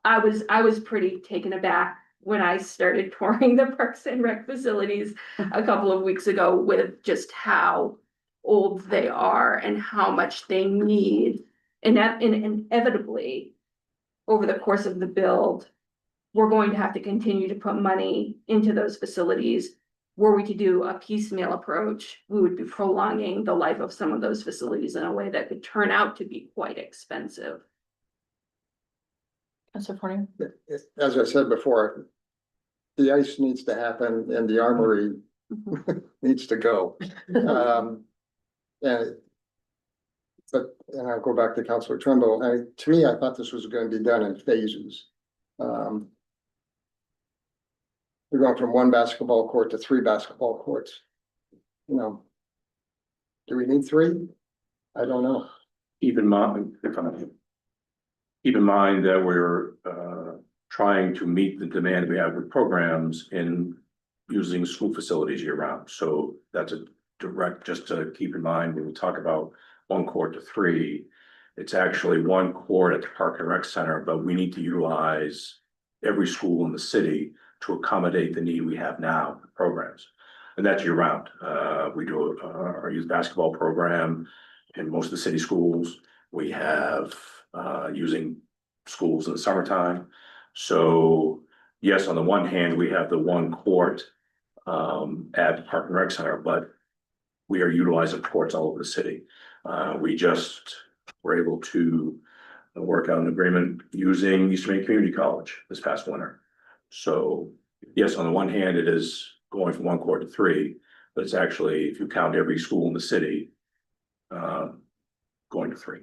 S7: I was pretty taken aback when I started touring the Parks and Rec facilities a couple of weeks ago with just how old they are and how much they need. And inevitably, over the course of the build, we're going to have to continue to put money into those facilities. Were we to do a piecemeal approach, we would be prolonging the life of some of those facilities in a way that could turn out to be quite expensive.
S2: Councilor Forney?
S10: as I said before, the ice needs to happen and the armory needs to go. And I'll go back to Councilor Trumbull. To me, I thought this was going to be done in phases. We're going from one basketball court to 3 basketball courts. You know, do we need 3? I don't know.
S1: Keep in mind that we're trying to meet the demand we have with programs in using school facilities year round. So that's a direct, just to keep in mind when we talk about 1 court to 3, it's actually 1 court at the Park and Rec Center, but we need to utilize every school in the city to accommodate the need we have now for programs. And that's year round. We do our youth basketball program in most of the city schools. We have using schools in the summertime. So yes, on the one hand, we have the 1 court at the Park and Rec Center, but we are utilizing courts all over the city. We just were able to work out an agreement using Eastern Maine Community College this past winter. So yes, on the one hand, it is going from 1 court to 3, but it's actually, if you count every school in the city, going to 3.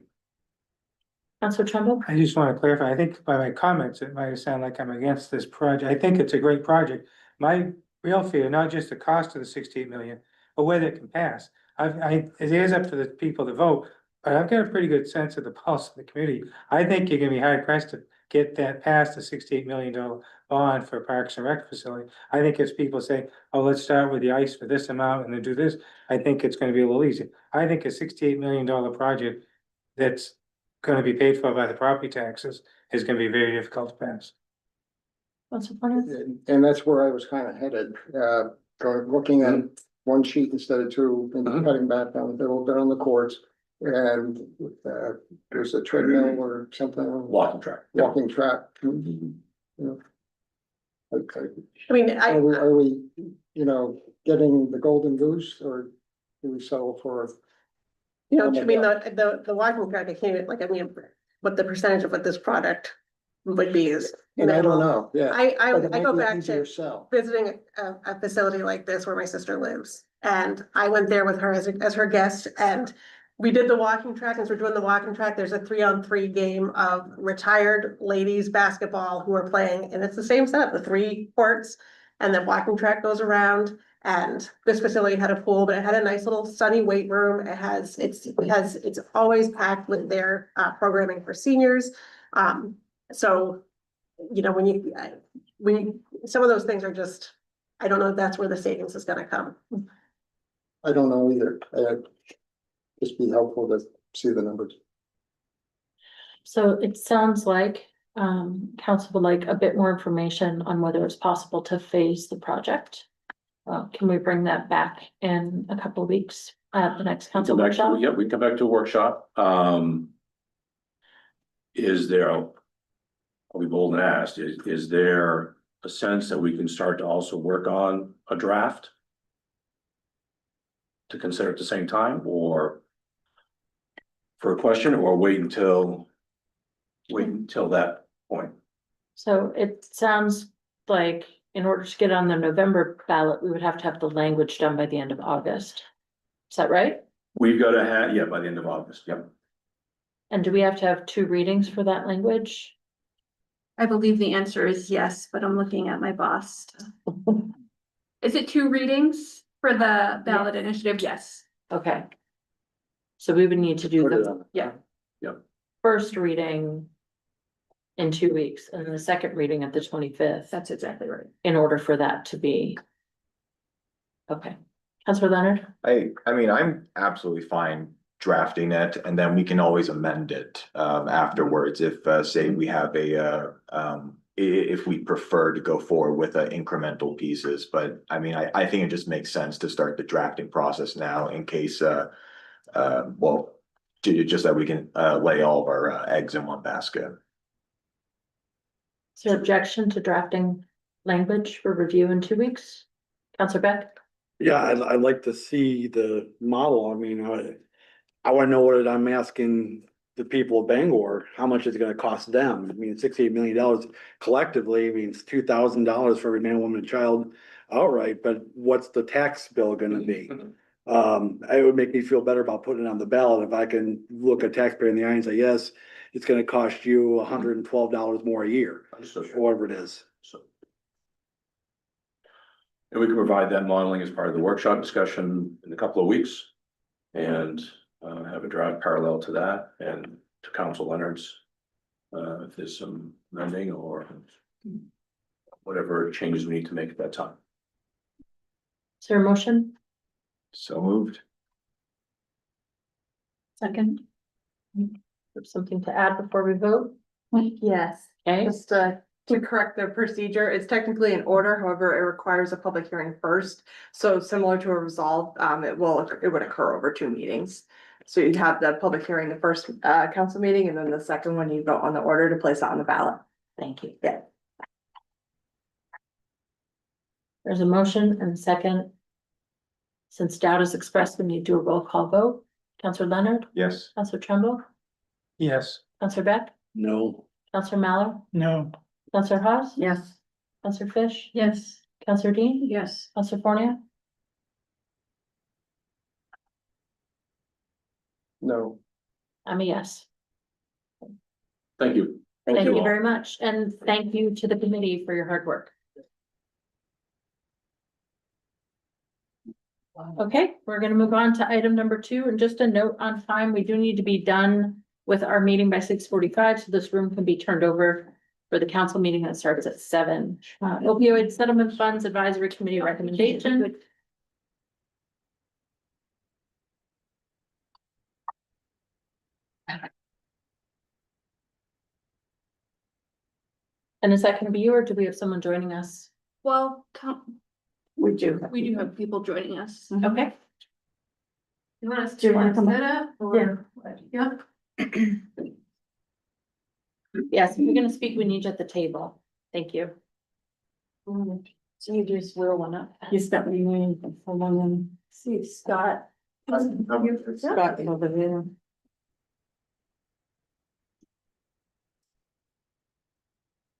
S2: Councilor Trumbull?
S8: I just want to clarify, I think by my comments, it might sound like I'm against this project. I think it's a great project. My real fear, not just the cost of the 68 million, but whether it can pass. It is up to the people to vote, but I've got a pretty good sense of the pulse of the community. I think you're gonna be hard pressed to get that past the $68 million bond for Parks and Rec facility. I think as people say, oh, let's start with the ice for this amount and then do this, I think it's gonna be a little easier. I think a $68 million project that's gonna be paid for by the property taxes is gonna be very difficult to pass.
S2: Councilor Forney?
S10: And that's where I was kind of headed, looking at 1 sheet instead of 2, and cutting back on a little bit on the courts. And there's a treadmill or something.
S1: Walking track.
S10: Walking track. You know. Okay.
S3: I mean,
S10: Are we, getting the golden goose, or do we settle for?
S3: I mean, the walking track, I can't, what the percentage of what this product would be is.
S10: And I don't know, yeah.
S3: I
S10: But it might
S3: go
S10: be
S3: back
S10: easier
S3: to
S10: sell.
S3: visiting a facility like this where my sister lives. And I went there with her as her guest, and we did the walking track. As we're doing the walking track, there's a 3-on-3 game of retired ladies basketball who are playing, and it's the same setup, the 3 courts, and the walking track goes around. And this facility had a pool, but it had a nice little sunny weight room. It's always packed with their programming for seniors. So, when some of those things are just I don't know if that's where the savings is gonna come.
S10: I don't know either. Just be helpful to see the numbers.
S2: So it sounds like, council would like a bit more information on whether it's possible to phase the project. Can we bring that back in a couple of weeks at the next council
S1: Come back to-
S2: workshop?
S1: Yeah, we come back to a workshop. Is there, I'll be bold and ask, is there a sense that we can start to also work on a draft? To consider at the same time, or for a question, or wait until that point?
S2: So it sounds like in order to get on the November ballot, we would have to have the language done by the end of August. Is that right?
S1: We've got to have, yeah, by the end of August, yep.
S2: And do we have to have 2 readings for that language?
S7: I believe the answer is yes, but I'm looking at my boss. Is it 2 readings for the ballot initiative? Yes.
S2: Okay. So we would need to do
S6: Put it
S2: the,
S6: on.
S2: yeah.
S1: Yep.
S2: First reading in 2 weeks, and then the second reading at the 25th,
S7: That's exactly right.
S2: in order for that to be. Okay, Councilor Leonard?
S12: I mean, I'm absolutely fine drafting it, and then we can always amend it afterwards if say we have if we prefer to go forward with incremental pieces. But I mean, I think it just makes sense to start the drafting process now in case well, just that we can lay all of our eggs in one basket.
S2: Is there objection to drafting language for review in 2 weeks? Councilor Beck?
S6: Yeah, I'd like to see the model. I mean, I wanna know what I'm asking the people of Bangor, how much is it gonna cost them? I mean, $68 million collectively means $2,000 for every man, woman, and child outright, but what's the tax bill gonna be? It would make me feel better about putting it on the ballot if I can look a taxpayer in the eye and say, yes, it's gonna cost you $112 more a year, or whatever it is.
S1: So. And we can provide that modeling as part of the workshop discussion in a couple of weeks. And have a draft parallel to that and to Council Leonard's. If there's some amending or whatever changes we need to make at that time.
S2: Is there a motion?
S12: So moved.
S2: Second? There's something to add before we vote?
S3: Yes.
S2: Okay,
S3: Just to correct the procedure, it's technically an order, however, it requires a public hearing first. So similar to a resolve, it would occur over 2 meetings. So you'd have the public hearing, the first council meeting, and then the second one, you vote on the order to place it on the ballot.
S2: thank you.
S3: Yeah.
S2: There's a motion and a second. Since doubt is expressed, we need to do a roll call vote. Councilor Leonard?
S12: Yes.
S2: Councilor Trumbull?
S8: Yes.
S2: Councilor Beck?
S6: No.
S2: Councilor Mallor?
S8: No.
S2: Councilor Hawes?
S11: Yes.
S2: Councilor Fish?
S9: Yes.
S2: Councilor Dean?
S7: Yes.
S2: Councilor Fornia?
S10: No.
S2: I'm a yes.
S1: Thank you.
S2: Thank you
S1: all.
S2: very much, and thank you to the committee for your hard work. Okay, we're gonna move on to item number 2, and just a note on time, we do need to be done with our meeting by 6:45, so this room can be turned over for the council meeting that starts at 7. Opioid Settlement Funds Advisory Committee recommendation. And is that gonna be you, or do we have someone joining us?
S7: Well,
S11: We do.
S7: we do have people joining us.
S2: Okay.
S7: You want us
S11: Do you wanna come up?
S7: set up? or- Yeah.
S2: Yes, if you're gonna speak, we need you at the table. Thank you.
S11: So you just will one up. He's got me name for one and
S7: See Scott.
S11: Scott over there.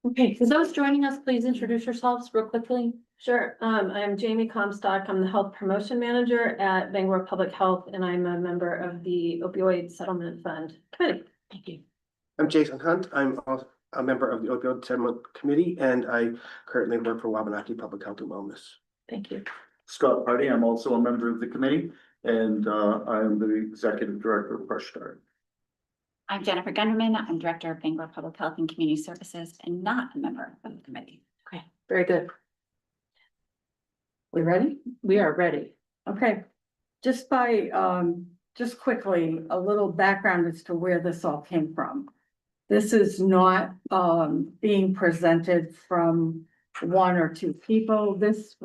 S2: Okay, for those joining us, please introduce yourselves real quickly.
S9: Sure, I'm Jamie Comstock. I'm the Health Promotion Manager at Bangor Public Health, and I'm a member of the Opioid Settlement Fund Committee.
S2: Thank you.
S13: I'm Jason Hunt. I'm also a member of the Opioid Settlement Committee, and I currently work for Wabanaki Public Health and Wellness.
S2: Thank you.
S14: Scott Hardy, I'm also a member of the committee, and I'm the executive director of Fresh Start.
S15: I'm Jennifer Gunderman. I'm Director of Bangor Public Health and Community Services and not a member of the committee.
S2: Okay, very good.
S11: We ready?
S2: We are ready.
S11: Okay, just just quickly, a little background as to where this all came from. This is not, being presented from one or two people. This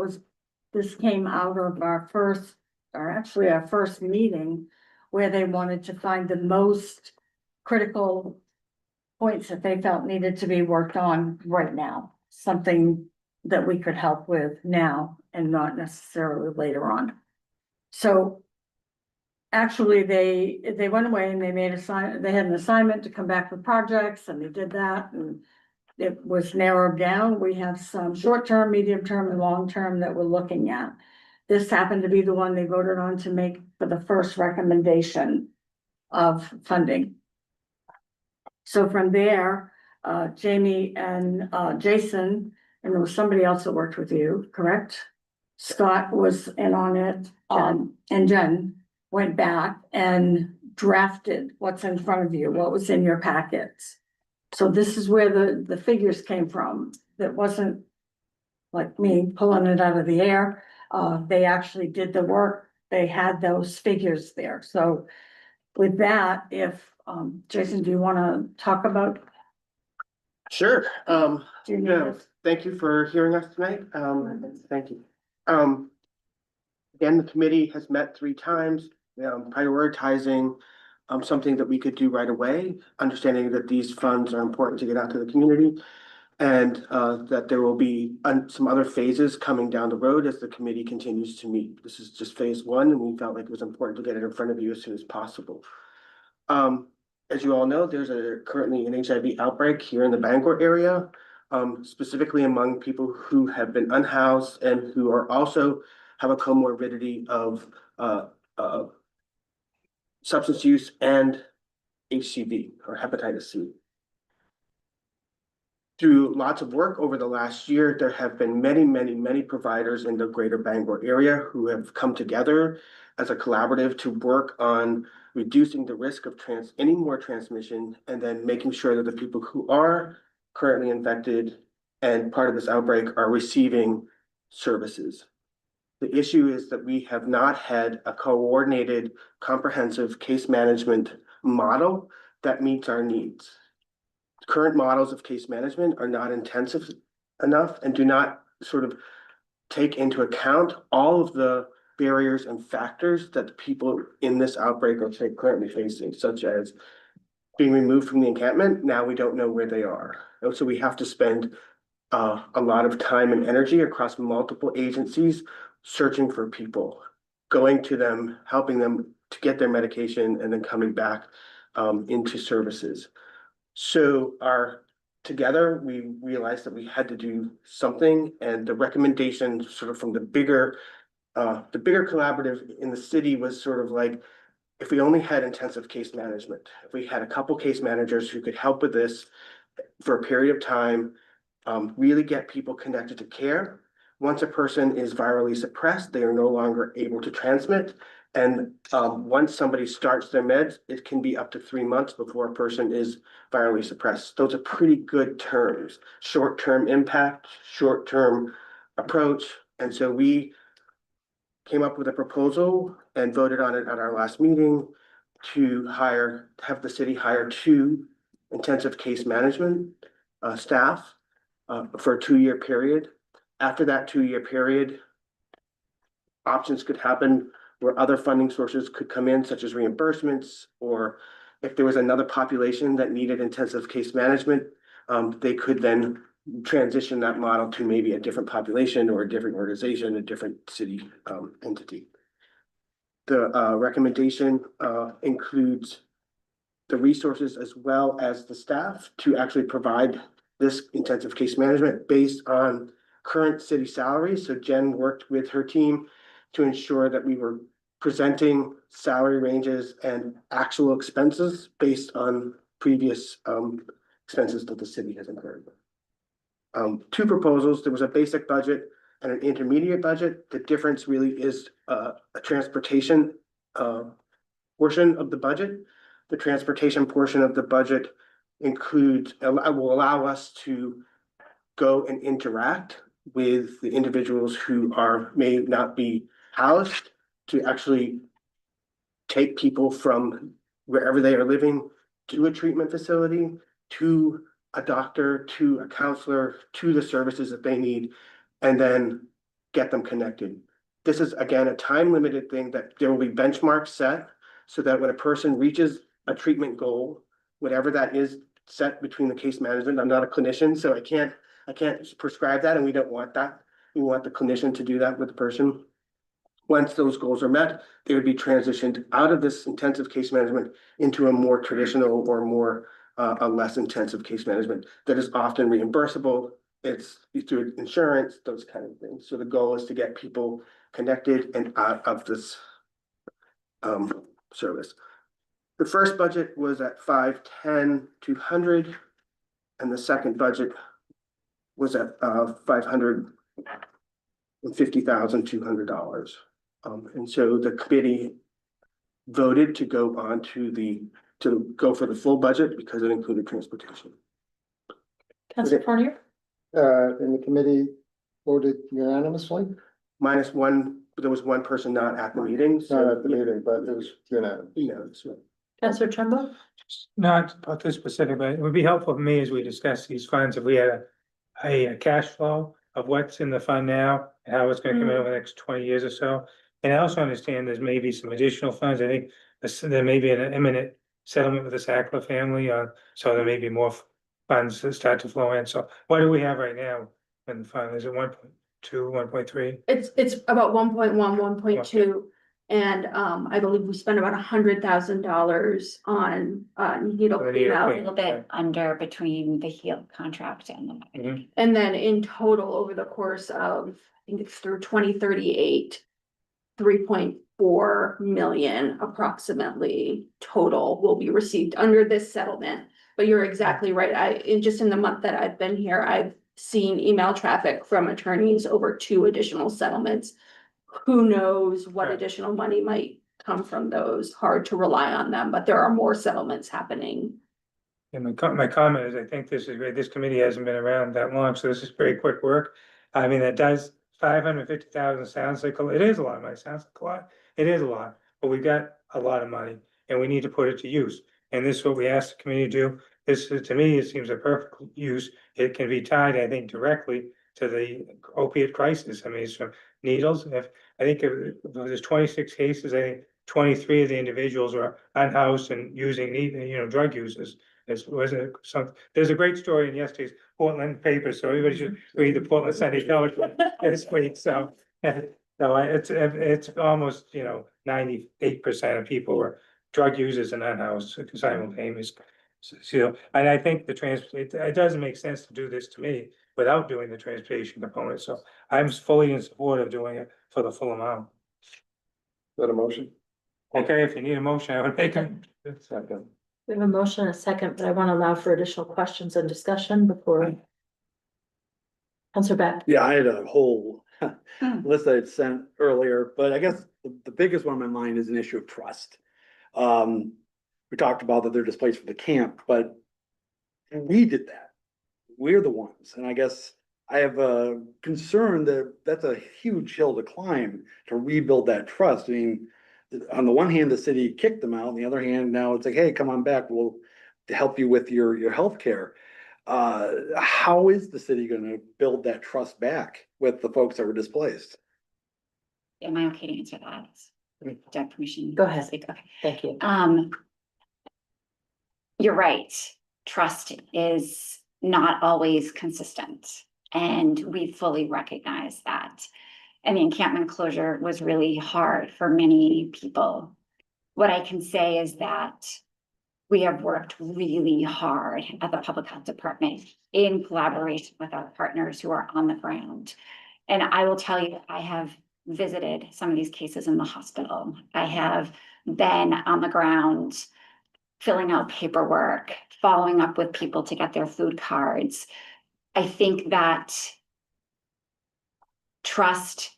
S11: came out of our first meeting where they wanted to find the most critical points that they felt needed to be worked on right now. Something that we could help with now and not necessarily later on. So actually, they went away and they they had an assignment to come back with projects, and they did that, and it was narrowed down. We have some short-term, medium-term, and long-term that we're looking at. This happened to be the one they voted on to make for the first recommendation of funding. So from there, Jamie and Jason, and there was somebody else that worked with you, correct? Scott was in on it, and Jen went back and drafted what's in front of you, what was in your packets. So this is where the figures came from. That wasn't like me pulling it out of the air. They actually did the work. They had those figures there. So with that, if, Jason, do you want to talk about?
S13: Sure,
S11: Do you need
S13: yeah,
S11: this?
S13: thank you for hearing us tonight, thank you. Again, the committee has met 3 times, prioritizing something that we could do right away, understanding that these funds are important to get out to the community. And that there will be some other phases coming down the road as the committee continues to meet. This is just phase 1, and we felt like it was important to get it in front of you as soon as possible. As you all know, there's currently an HIV outbreak here in the Bangor area, specifically among people who have been unhoused and who are also have a comorbidity of substance use and HCV or hepatitis C. Through lots of work over the last year, there have been many providers in the greater Bangor area who have come together as a collaborative to work on reducing the risk of any more transmission, and then making sure that the people who are currently infected and part of this outbreak are receiving services. The issue is that we have not had a coordinated, comprehensive case management model that meets our needs. Current models of case management are not intensive enough and do not sort of take into account all of the barriers and factors that the people in this outbreak are currently facing, such as being removed from the encampment. Now we don't know where they are. So we have to spend a lot of time and energy across multiple agencies searching for people, going to them, helping them to get their medication, and then coming back into services. So together, we realized that we had to do something, and the recommendation sort of from the bigger collaborative in the city was sort of like, if we only had intensive case management, if we had a couple case managers who could help with this for a period of time, really get people connected to care. Once a person is virally suppressed, they are no longer able to transmit. And once somebody starts their meds, it can be up to 3 months before a person is virally suppressed. Those are pretty good terms, short-term impact, short-term approach. And so we came up with a proposal and voted on it at our last meeting to have the city hire 2 intensive case management staff for a 2-year period. After that 2-year period, options could happen where other funding sources could come in, such as reimbursements, or if there was another population that needed intensive case management, they could then transition that model to maybe a different population or a different organization, a different city entity. The recommendation includes the resources as well as the staff to actually provide this intensive case management based on current city salaries. So Jen worked with her team to ensure that we were presenting salary ranges and actual expenses based on previous expenses that the city has incurred. 2 proposals. There was a basic budget and an intermediate budget. The difference really is a transportation portion of the budget. The transportation portion of the budget will allow us to go and interact with the individuals who may not be housed to actually take people from wherever they are living to a treatment facility, to a doctor, to a counselor, to the services that they need, and then get them connected. This is, again, a time-limited thing that there will be benchmarks set so that when a person reaches a treatment goal, whatever that is set between the case management, I'm not a clinician, so I can't prescribe that, and we don't want that. We want the clinician to do that with the person. Once those goals are met, they would be transitioned out of this intensive case management into a more traditional or more a less intensive case management that is often reimbursable. It's through insurance, those kind of things. So the goal is to get people connected and out of this service. The first budget was at 510,200, and the second budget was at $550,200. And so the committee voted to go on to go for the full budget because it included transportation.
S2: Councilor Fournier?
S10: And the committee voted unanimously?
S13: Minus one, there was one person not at the meeting.
S10: Not at the meeting, but it was unanimous.
S13: Unanimous.
S2: Councilor Trumbo?
S8: Not about this specific, but it would be helpful for me as we discuss these funds, if we had a cash flow of what's in the fund now, and how it's gonna come in over the next 20 years or so. And I also understand there's maybe some additional funds. I think there may be an imminent settlement with the Sackler family, so there may be more funds that start to flow in. So what do we have right now in the fund? Is it 1.2, 1.3?
S7: It's about 1.1, 1.2. And I believe we spent about $100,000 on needle
S8: For the
S7: clean
S8: needle
S7: out.
S15: A little bit under between the HEAL contract and the.
S8: Mhm.
S7: And then in total, over the course of, I think it's through 2038, 3.4 million approximately total will be received under this settlement. But you're exactly right. Just in the month that I've been here, I've seen email traffic from attorneys over 2 additional settlements. Who knows what
S8: Right.
S7: additional money might come from those? Hard to rely on them, but there are more settlements happening.
S8: And my comment is, I think this is great. This committee hasn't been around that long, so this is very quick work. I mean, it does, 550,000 sounds like, it is a lot of money, sounds like a lot. It is a lot, but we've got a lot of money and we need to put it to use. And this is what we asked the committee to do. This, to me, it seems a perfect use. It can be tied, I think, directly to the opiate crisis. I mean, it's from needles. If there's 26 cases, I think 23 of the individuals are unhoused and using, drug users. There's a great story in yesterday's Portland paper, so everybody should read the Portland Sunday Telegram this week, so. So it's almost, 98% of people are drug users and unhoused simultaneously. So, and I think it doesn't make sense to do this to me without doing the transportation component, so I'm fully in support of doing it for the full amount.
S10: Is that a motion?
S8: Okay, if you need a motion, I would make a second.
S2: We have a motion and a second, but I want to allow for additional questions and discussion before. Councilor Beck?
S6: Yeah, I had a whole list I had sent earlier, but I guess the biggest one in my mind is an issue of trust. We talked about that they're displaced from the camp, but we did that. We're the ones, and I guess I have a concern that that's a huge hill to climb to rebuild that trust. I mean, on the one hand, the city kicked them out, on the other hand, now it's like, hey, come on back, we'll help you with your healthcare. How is the city gonna build that trust back with the folks that were displaced?
S15: Am I okay to answer that? Do I have permission?
S2: Go ahead.
S15: Okay.
S2: Thank you.
S15: You're right. Trust is not always consistent, and we fully recognize that. And the encampment closure was really hard for many people. What I can say is that we have worked really hard at the Public Health Department in collaboration with our partners who are on the ground. And I will tell you, I have visited some of these cases in the hospital. I have been on the ground filling out paperwork, following up with people to get their food cards. I think that trust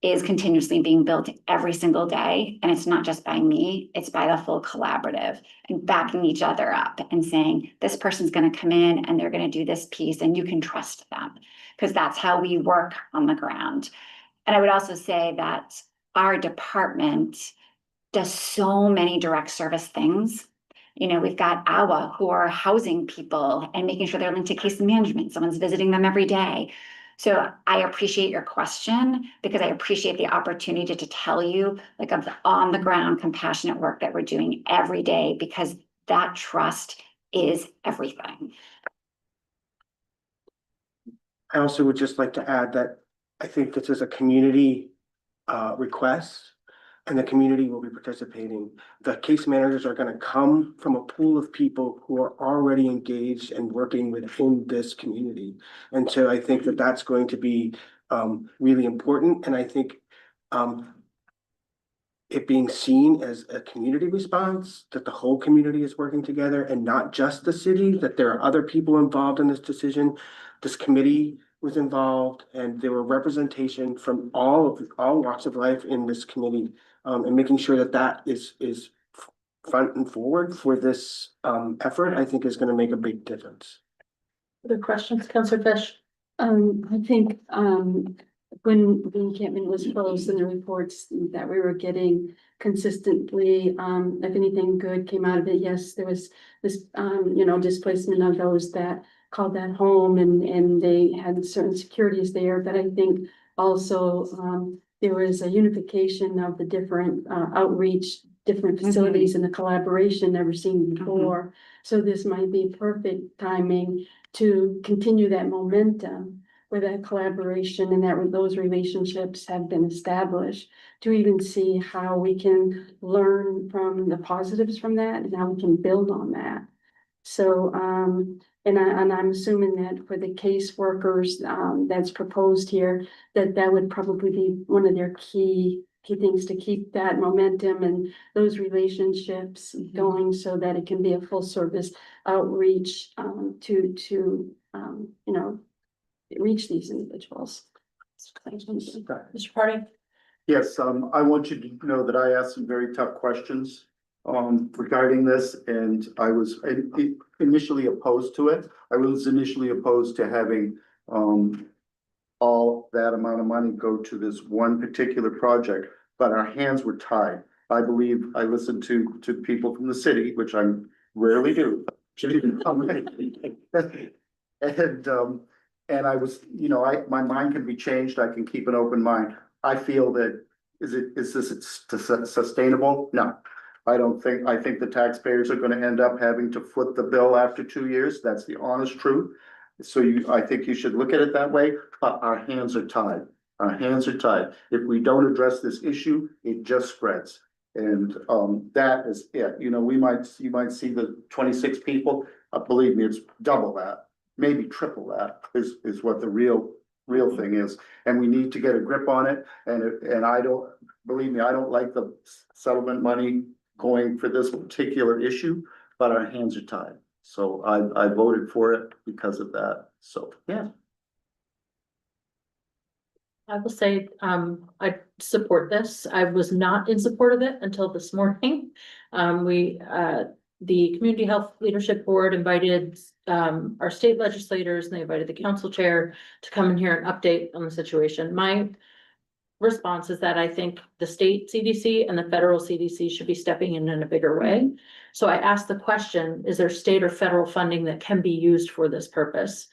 S15: is continuously being built every single day. And it's not just by me, it's by the full collaborative and backing each other up and saying, this person's going to come in and they're going to do this piece and you can trust them, because that's how we work on the ground. And I would also say that our department does so many direct service things. You know, we've got AWA who are housing people and making sure they're linked to case management. Someone's visiting them every day. So I appreciate your question, because I appreciate the opportunity to tell you like of the on the ground compassionate work that we're doing every day, because that trust is everything.
S13: I also would just like to add that I think this is a community request, and the community will be participating. The case managers are gonna come from a pool of people who are already engaged and working within this community. And so I think that that's going to be really important, and I think it being seen as a community response, that the whole community is working together and not just the city, that there are other people involved in this decision. This committee was involved, and there were representation from all walks of life in this committee, and making sure that that is front and forward for this effort, I think is gonna make a big difference.
S2: Other questions, Counselor Fish?
S9: I think, when the encampment was closed and the reports that we were getting consistently, if anything good came out of it, yes, there was this, displacement of those that called that home, and they had certain securities there, but I think also, there was a unification of the different, outreach, different facilities and the collaboration never seen before. So this might be perfect timing to continue that momentum where that collaboration and that those relationships have been established, to even see how we can learn from the positives from that and how we can build on that. So, and I'm assuming that for the caseworkers, that's proposed here, that would probably be one of their key things to keep that momentum and those relationships going, so that it can be a full service outreach, to reach these individuals.
S2: Mr. Party?
S14: Yes, I want you to know that I asked some very tough questions regarding this, and I was initially opposed to it. I was initially opposed to having all that amount of money go to this one particular project, but our hands were tied. I believe I listened to people from the city, which I rarely do. And I was, my mind can be changed. I can keep an open mind. I feel that, is this sustainable? No, I don't think. I think the taxpayers are gonna end up having to foot the bill after 2 years. That's the honest truth. So I think you should look at it that way, but our hands are tied. Our hands are tied. If we don't address this issue, it just spreads. And that is it. You might see the 26 people. Believe me, it's double that, maybe triple that is what the real thing is. And we need to get a grip on it. And I don't, believe me, I don't like the settlement money going for this particular issue, but our hands are tied. So I voted for it because of that. So, yeah.
S2: I will say, I support this. I was not in support of it until this morning. The Community Health Leadership Board invited, our state legislators, and they invited the council chair to come in here and update on the situation. My response is that I think the state CDC and the federal CDC should be stepping in a bigger way. So I asked the question, is there state or federal funding that can be used for this purpose?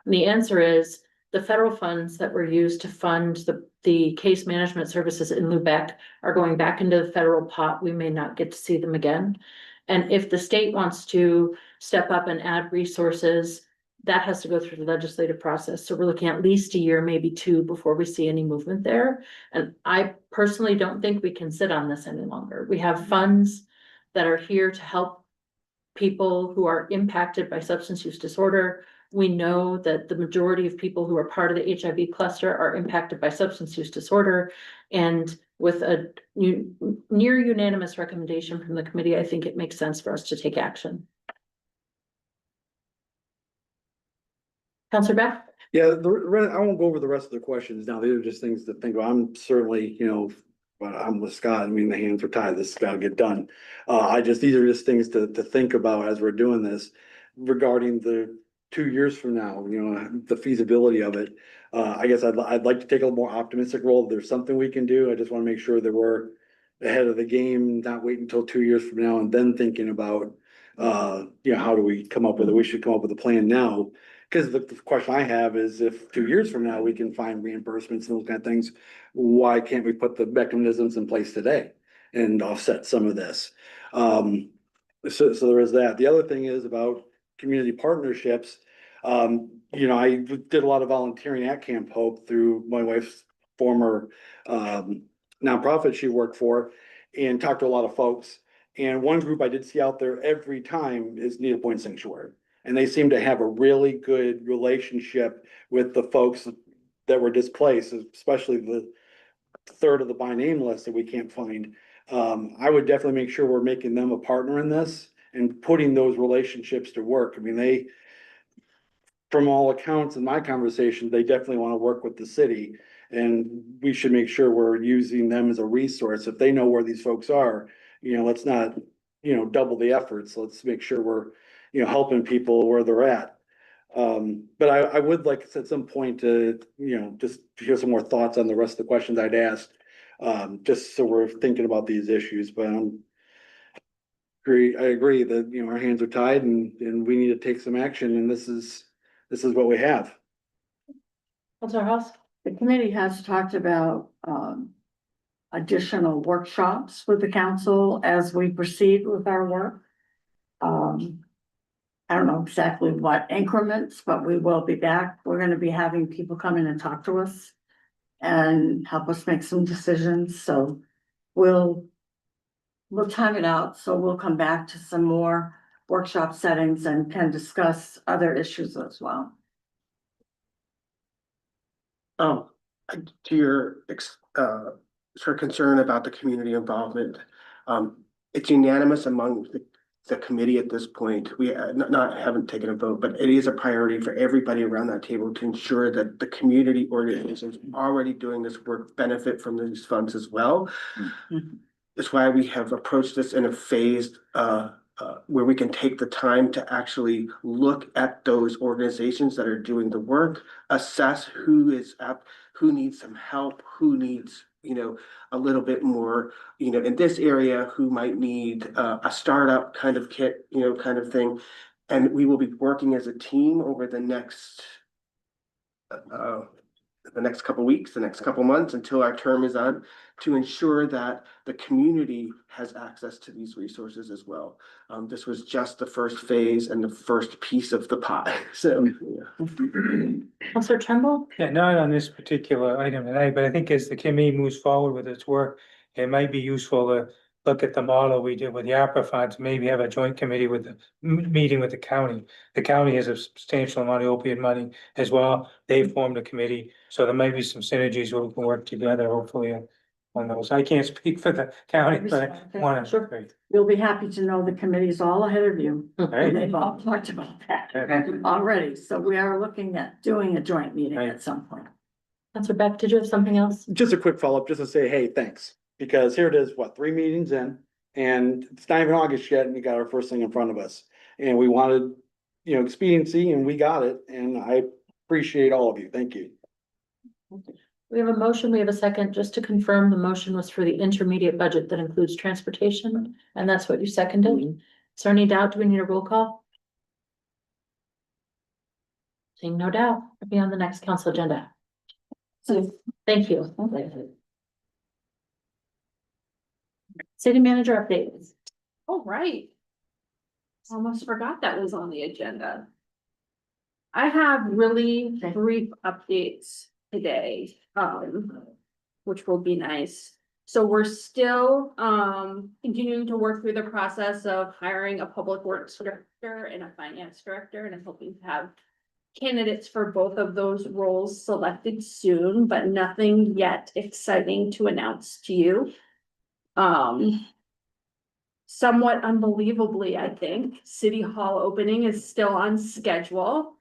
S2: And the answer is, the federal funds that were used to fund the case management services in Lubec are going back into the federal pot. We may not get to see them again. And if the state wants to step up and add resources, that has to go through the legislative process. So we're looking at least a year, maybe 2, before we see any movement there. And I personally don't think we can sit on this any longer. We have funds that are here to help people who are impacted by substance use disorder. We know that the majority of people who are part of the HIV cluster are impacted by substance use disorder. And with a near unanimous recommendation from the committee, I think it makes sense for us to take action. Counselor Beck?
S6: Yeah, I won't go over the rest of the questions now. These are just things to think about. I'm certainly, but I'm with Scott. I mean, the hands are tied. This has got to get done. These are just things to think about as we're doing this regarding the 2 years from now, the feasibility of it. I guess I'd like to take a little more optimistic role. If there's something we can do, I just want to make sure that we're ahead of the game, not wait until 2 years from now and then thinking about, how do we come up with it? We should come up with a plan now. Because the question I have is if 2 years from now, we can find reimbursements and those kind of things, why can't we put the mechanisms in place today and offset some of this? So there is that. The other thing is about community partnerships. I did a lot of volunteering at Camp Hope through my wife's former nonprofit she worked for and talked to a lot of folks. And one group I did see out there every time is Needle Point Sanctuary. And they seem to have a really good relationship with the folks that were displaced, especially the third of the by name list that we can't find. I would definitely make sure we're making them a partner in this and putting those relationships to work. I mean, from all accounts in my conversation, they definitely want to work with the city. And we should make sure we're using them as a resource. If they know where these folks are, let's not, double the efforts. Let's make sure we're, helping people where they're at. But I would like at some point to, just to hear some more thoughts on the rest of the questions I'd asked. Just so we're thinking about these issues, but I agree that, our hands are tied and we need to take some action and this is what we have.
S2: Counselor House?
S11: The committee has talked about, additional workshops with the council as we proceed with our work. I don't know exactly what increments, but we will be back. We're gonna be having people come in and talk to us and help us make some decisions, so we'll time it out, so we'll come back to some more workshop settings and can discuss other issues as well.
S13: To your sort of concern about the community involvement, it's unanimous among the committee at this point. We haven't taken a vote, but it is a priority for everybody around that table to ensure that the community organizations already doing this work benefit from these funds as well. That's why we have approached this in a phased where we can take the time to actually look at those organizations that are doing the work, assess who needs some help, who needs, a little bit more, in this area, who might need a startup kind of kit, kind of thing. And we will be working as a team over the next couple weeks, the next couple months until our term is on, to ensure that the community has access to these resources as well. This was just the first phase and the first piece of the pie. So,
S2: Counselor Trumbull?
S8: Yeah, not on this particular item tonight, but I think as the committee moves forward with its work, it might be useful to look at the model we did with the ARPA funds, maybe have a joint committee with the meeting with the county. The county has a substantial amount of opiate money as well. They've formed a committee, so there might be some synergies where we can work together, hopefully on those. I can't speak for the county, but I want to.
S11: You'll be happy to know the committee's all ahead of you.
S8: Right.
S11: They've all talked about that already, so we are looking at doing a joint meeting at some point.
S2: Counselor Beck, did you have something else?
S6: Just a quick follow-up, just to say, hey, thanks. Because here it is, 3 meetings in, and it's not even August yet, and we got our first thing in front of us. And we wanted, expediency, and we got it, and I appreciate all of you. Thank you.
S2: We have a motion, we have a second. Just to confirm, the motion was for the intermediate budget that includes transportation, and that's what you seconded. Is there any doubt? Do we need a roll call? Seeing no doubt, we'll be on the next council agenda. So, thank you. City manager updates.
S7: Oh, right. Almost forgot that was on the agenda. I have really brief updates today, which will be nice. So we're still, continuing to work through the process of hiring a public works director and a finance director, and I'm hoping to have candidates for both of those roles selected soon, but nothing yet exciting to announce to you. Somewhat unbelievably, I think, City Hall opening is still on schedule.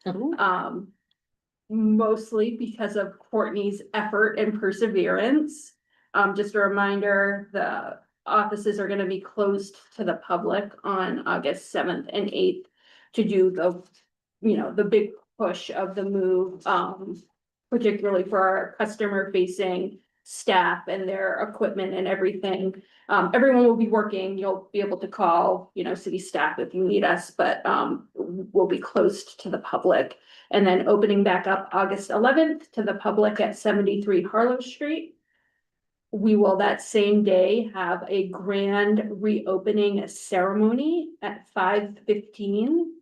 S7: mostly because of Courtney's effort and perseverance. Just a reminder, the offices are gonna be closed to the public on August 7th and 8th to do the, the big push of the move, particularly for our customer facing staff and their equipment and everything. Everyone will be working. You'll be able to call, city staff if you need us, but we'll be closed to the public. And then opening back up August 11th to the public at 73 Harlow Street. We will that same day have a grand reopening ceremony at 5:15,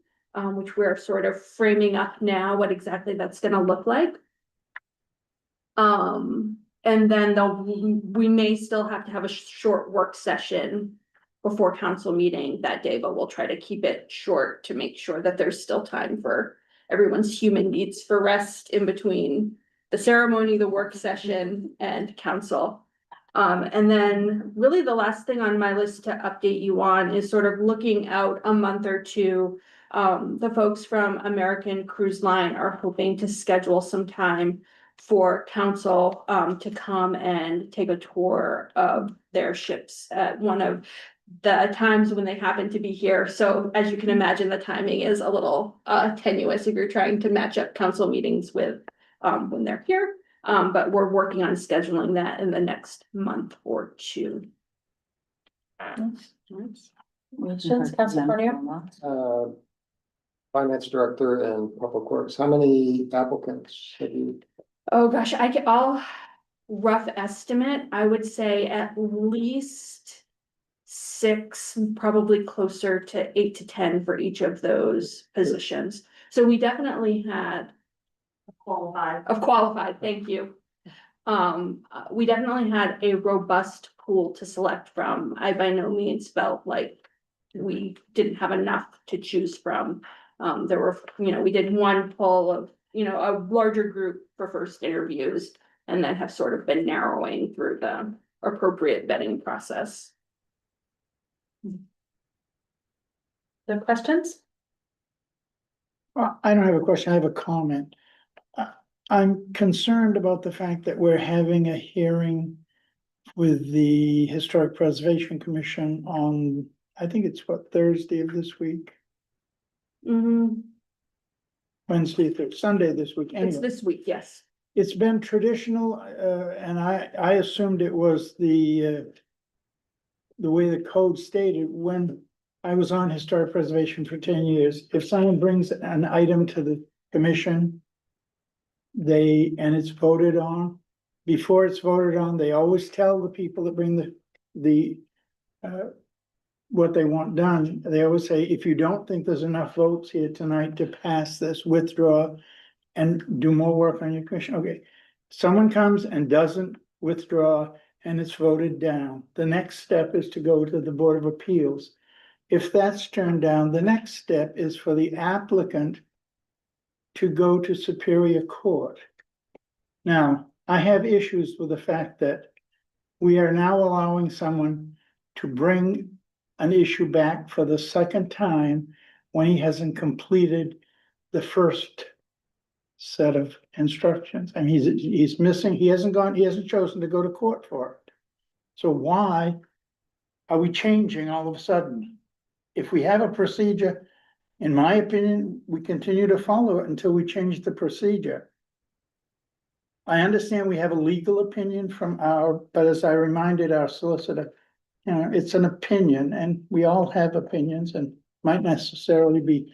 S7: which we're sort of framing up now what exactly that's gonna look like. And then we may still have to have a short work session before council meeting that day, but we'll try to keep it short to make sure that there's still time for everyone's human needs for rest in between the ceremony, the work session, and council. And then really the last thing on my list to update you on is sort of looking out a month or two. The folks from American Cruise Line are hoping to schedule some time for council to come and take a tour of their ships at one of the times when they happen to be here. So as you can imagine, the timing is a little tenuous if you're trying to match up council meetings with when they're here. But we're working on scheduling that in the next month or two.
S2: Questions, Councilor Cornell?
S10: Finance Director and Public Works, how many applicants have you?
S7: Oh, gosh, I'll rough estimate, I would say at least 6, probably closer to 8 to 10 for each of those positions. So we definitely had qualified, thank you. We definitely had a robust pool to select from. I by no means felt like we didn't have enough to choose from. There were, we did one poll of, a larger group for first interviews and then have sort of been narrowing through the appropriate vetting process.
S2: The questions?
S16: I don't have a question, I have a comment. I'm concerned about the fact that we're having a hearing with the Historic Preservation Commission on, I think it's Thursday of this week? Wednesday, Sunday this week,
S7: It's
S16: anyway.
S7: this week, yes.
S16: It's been traditional, and I assumed it was the way the code stated. When I was on Historic Preservation for 10 years, if someone brings an item to the commission, and it's voted on, before it's voted on, they always tell the people that bring what they want done. They always say, if you don't think there's enough votes here tonight to pass this, withdraw and do more work on your commission. Okay, someone comes and doesn't withdraw and it's voted down. The next step is to go to the Board of Appeals. If that's turned down, the next step is for the applicant to go to Superior Court. Now, I have issues with the fact that we are now allowing someone to bring an issue back for the second time when he hasn't completed the first set of instructions. I mean, he's missing, he hasn't chosen to go to court for it. So why are we changing all of a sudden? If we have a procedure, in my opinion, we continue to follow it until we change the procedure. I understand we have a legal opinion but as I reminded our solicitor, it's an opinion and we all have opinions and might necessarily be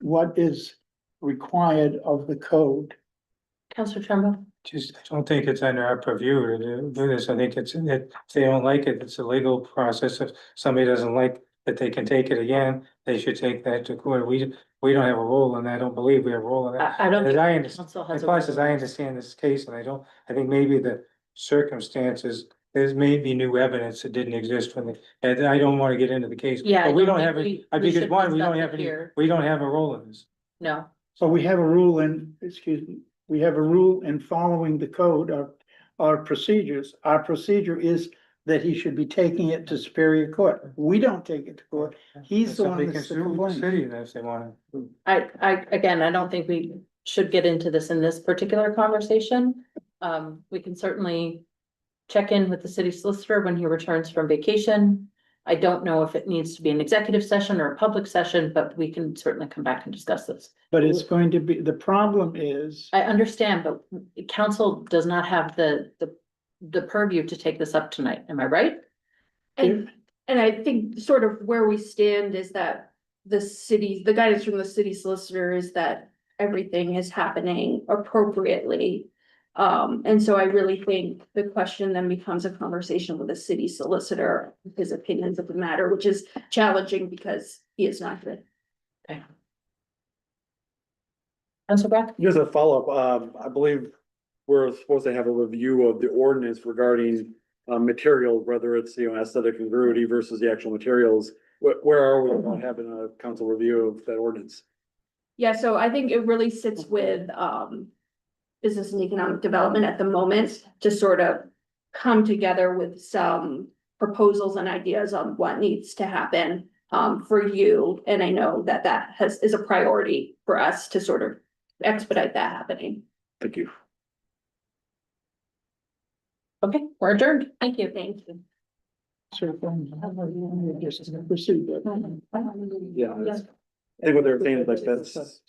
S16: what is required of the code.
S2: Councilor Trumbull?
S8: Just, I don't think it's under our purview to do this. I think if they don't like it, it's a legal process. If somebody doesn't like that, they can take it again. They should take that to court. We don't have a role in that. I don't believe we have a role in that.
S2: I don't
S8: As
S2: think
S8: I understand,
S2: council has a
S8: plus,
S2: role
S8: as I
S2: in
S8: understand this case, and I think maybe the circumstances, there's maybe new evidence that didn't exist when and I don't want to get into the case.
S2: Yeah,
S8: But
S2: I
S8: we
S2: don't
S8: don't
S2: think
S8: have
S2: we
S8: because
S2: should
S8: one, we
S2: discuss
S8: don't
S2: it
S8: have any,
S2: here.
S8: we don't have a role in this.
S2: No.
S16: So we have a rule we have a rule in following the code, our procedures. Our procedure is that he should be taking it to Superior Court. We don't take it to court. He's the one
S8: Somebody can
S16: that's the
S8: sue the
S16: complaint.
S8: city if they want to.
S2: I don't think we should get into this in this particular conversation. We can certainly check in with the city solicitor when he returns from vacation. I don't know if it needs to be an executive session or a public session, but we can certainly come back and discuss this.
S16: But it's going to be, the problem is,
S2: I understand, but council does not have the purview to take this up tonight. Am I right?
S7: And I think sort of where we stand is that the guidance from the city solicitor is that everything is happening appropriately. And so I really think the question then becomes a conversation with the city solicitor, his opinions of the matter, which is challenging because he is not good.
S2: Councilor Beck?
S6: Just a follow-up, I believe we're supposed to have a review of the ordinance regarding material, whether it's, aesthetic congruity versus the actual materials. Where are we on having a council review of that ordinance?
S7: Yeah, so I think it really sits with business and economic development at the moment to sort of come together with some proposals and ideas on what needs to happen for you. And I know that is a priority for us to sort of expedite that happening.
S6: Thank you.
S2: Okay, we're adjourned. Thank you.
S7: Thank you.
S6: Yeah. I think what they're saying is like that's.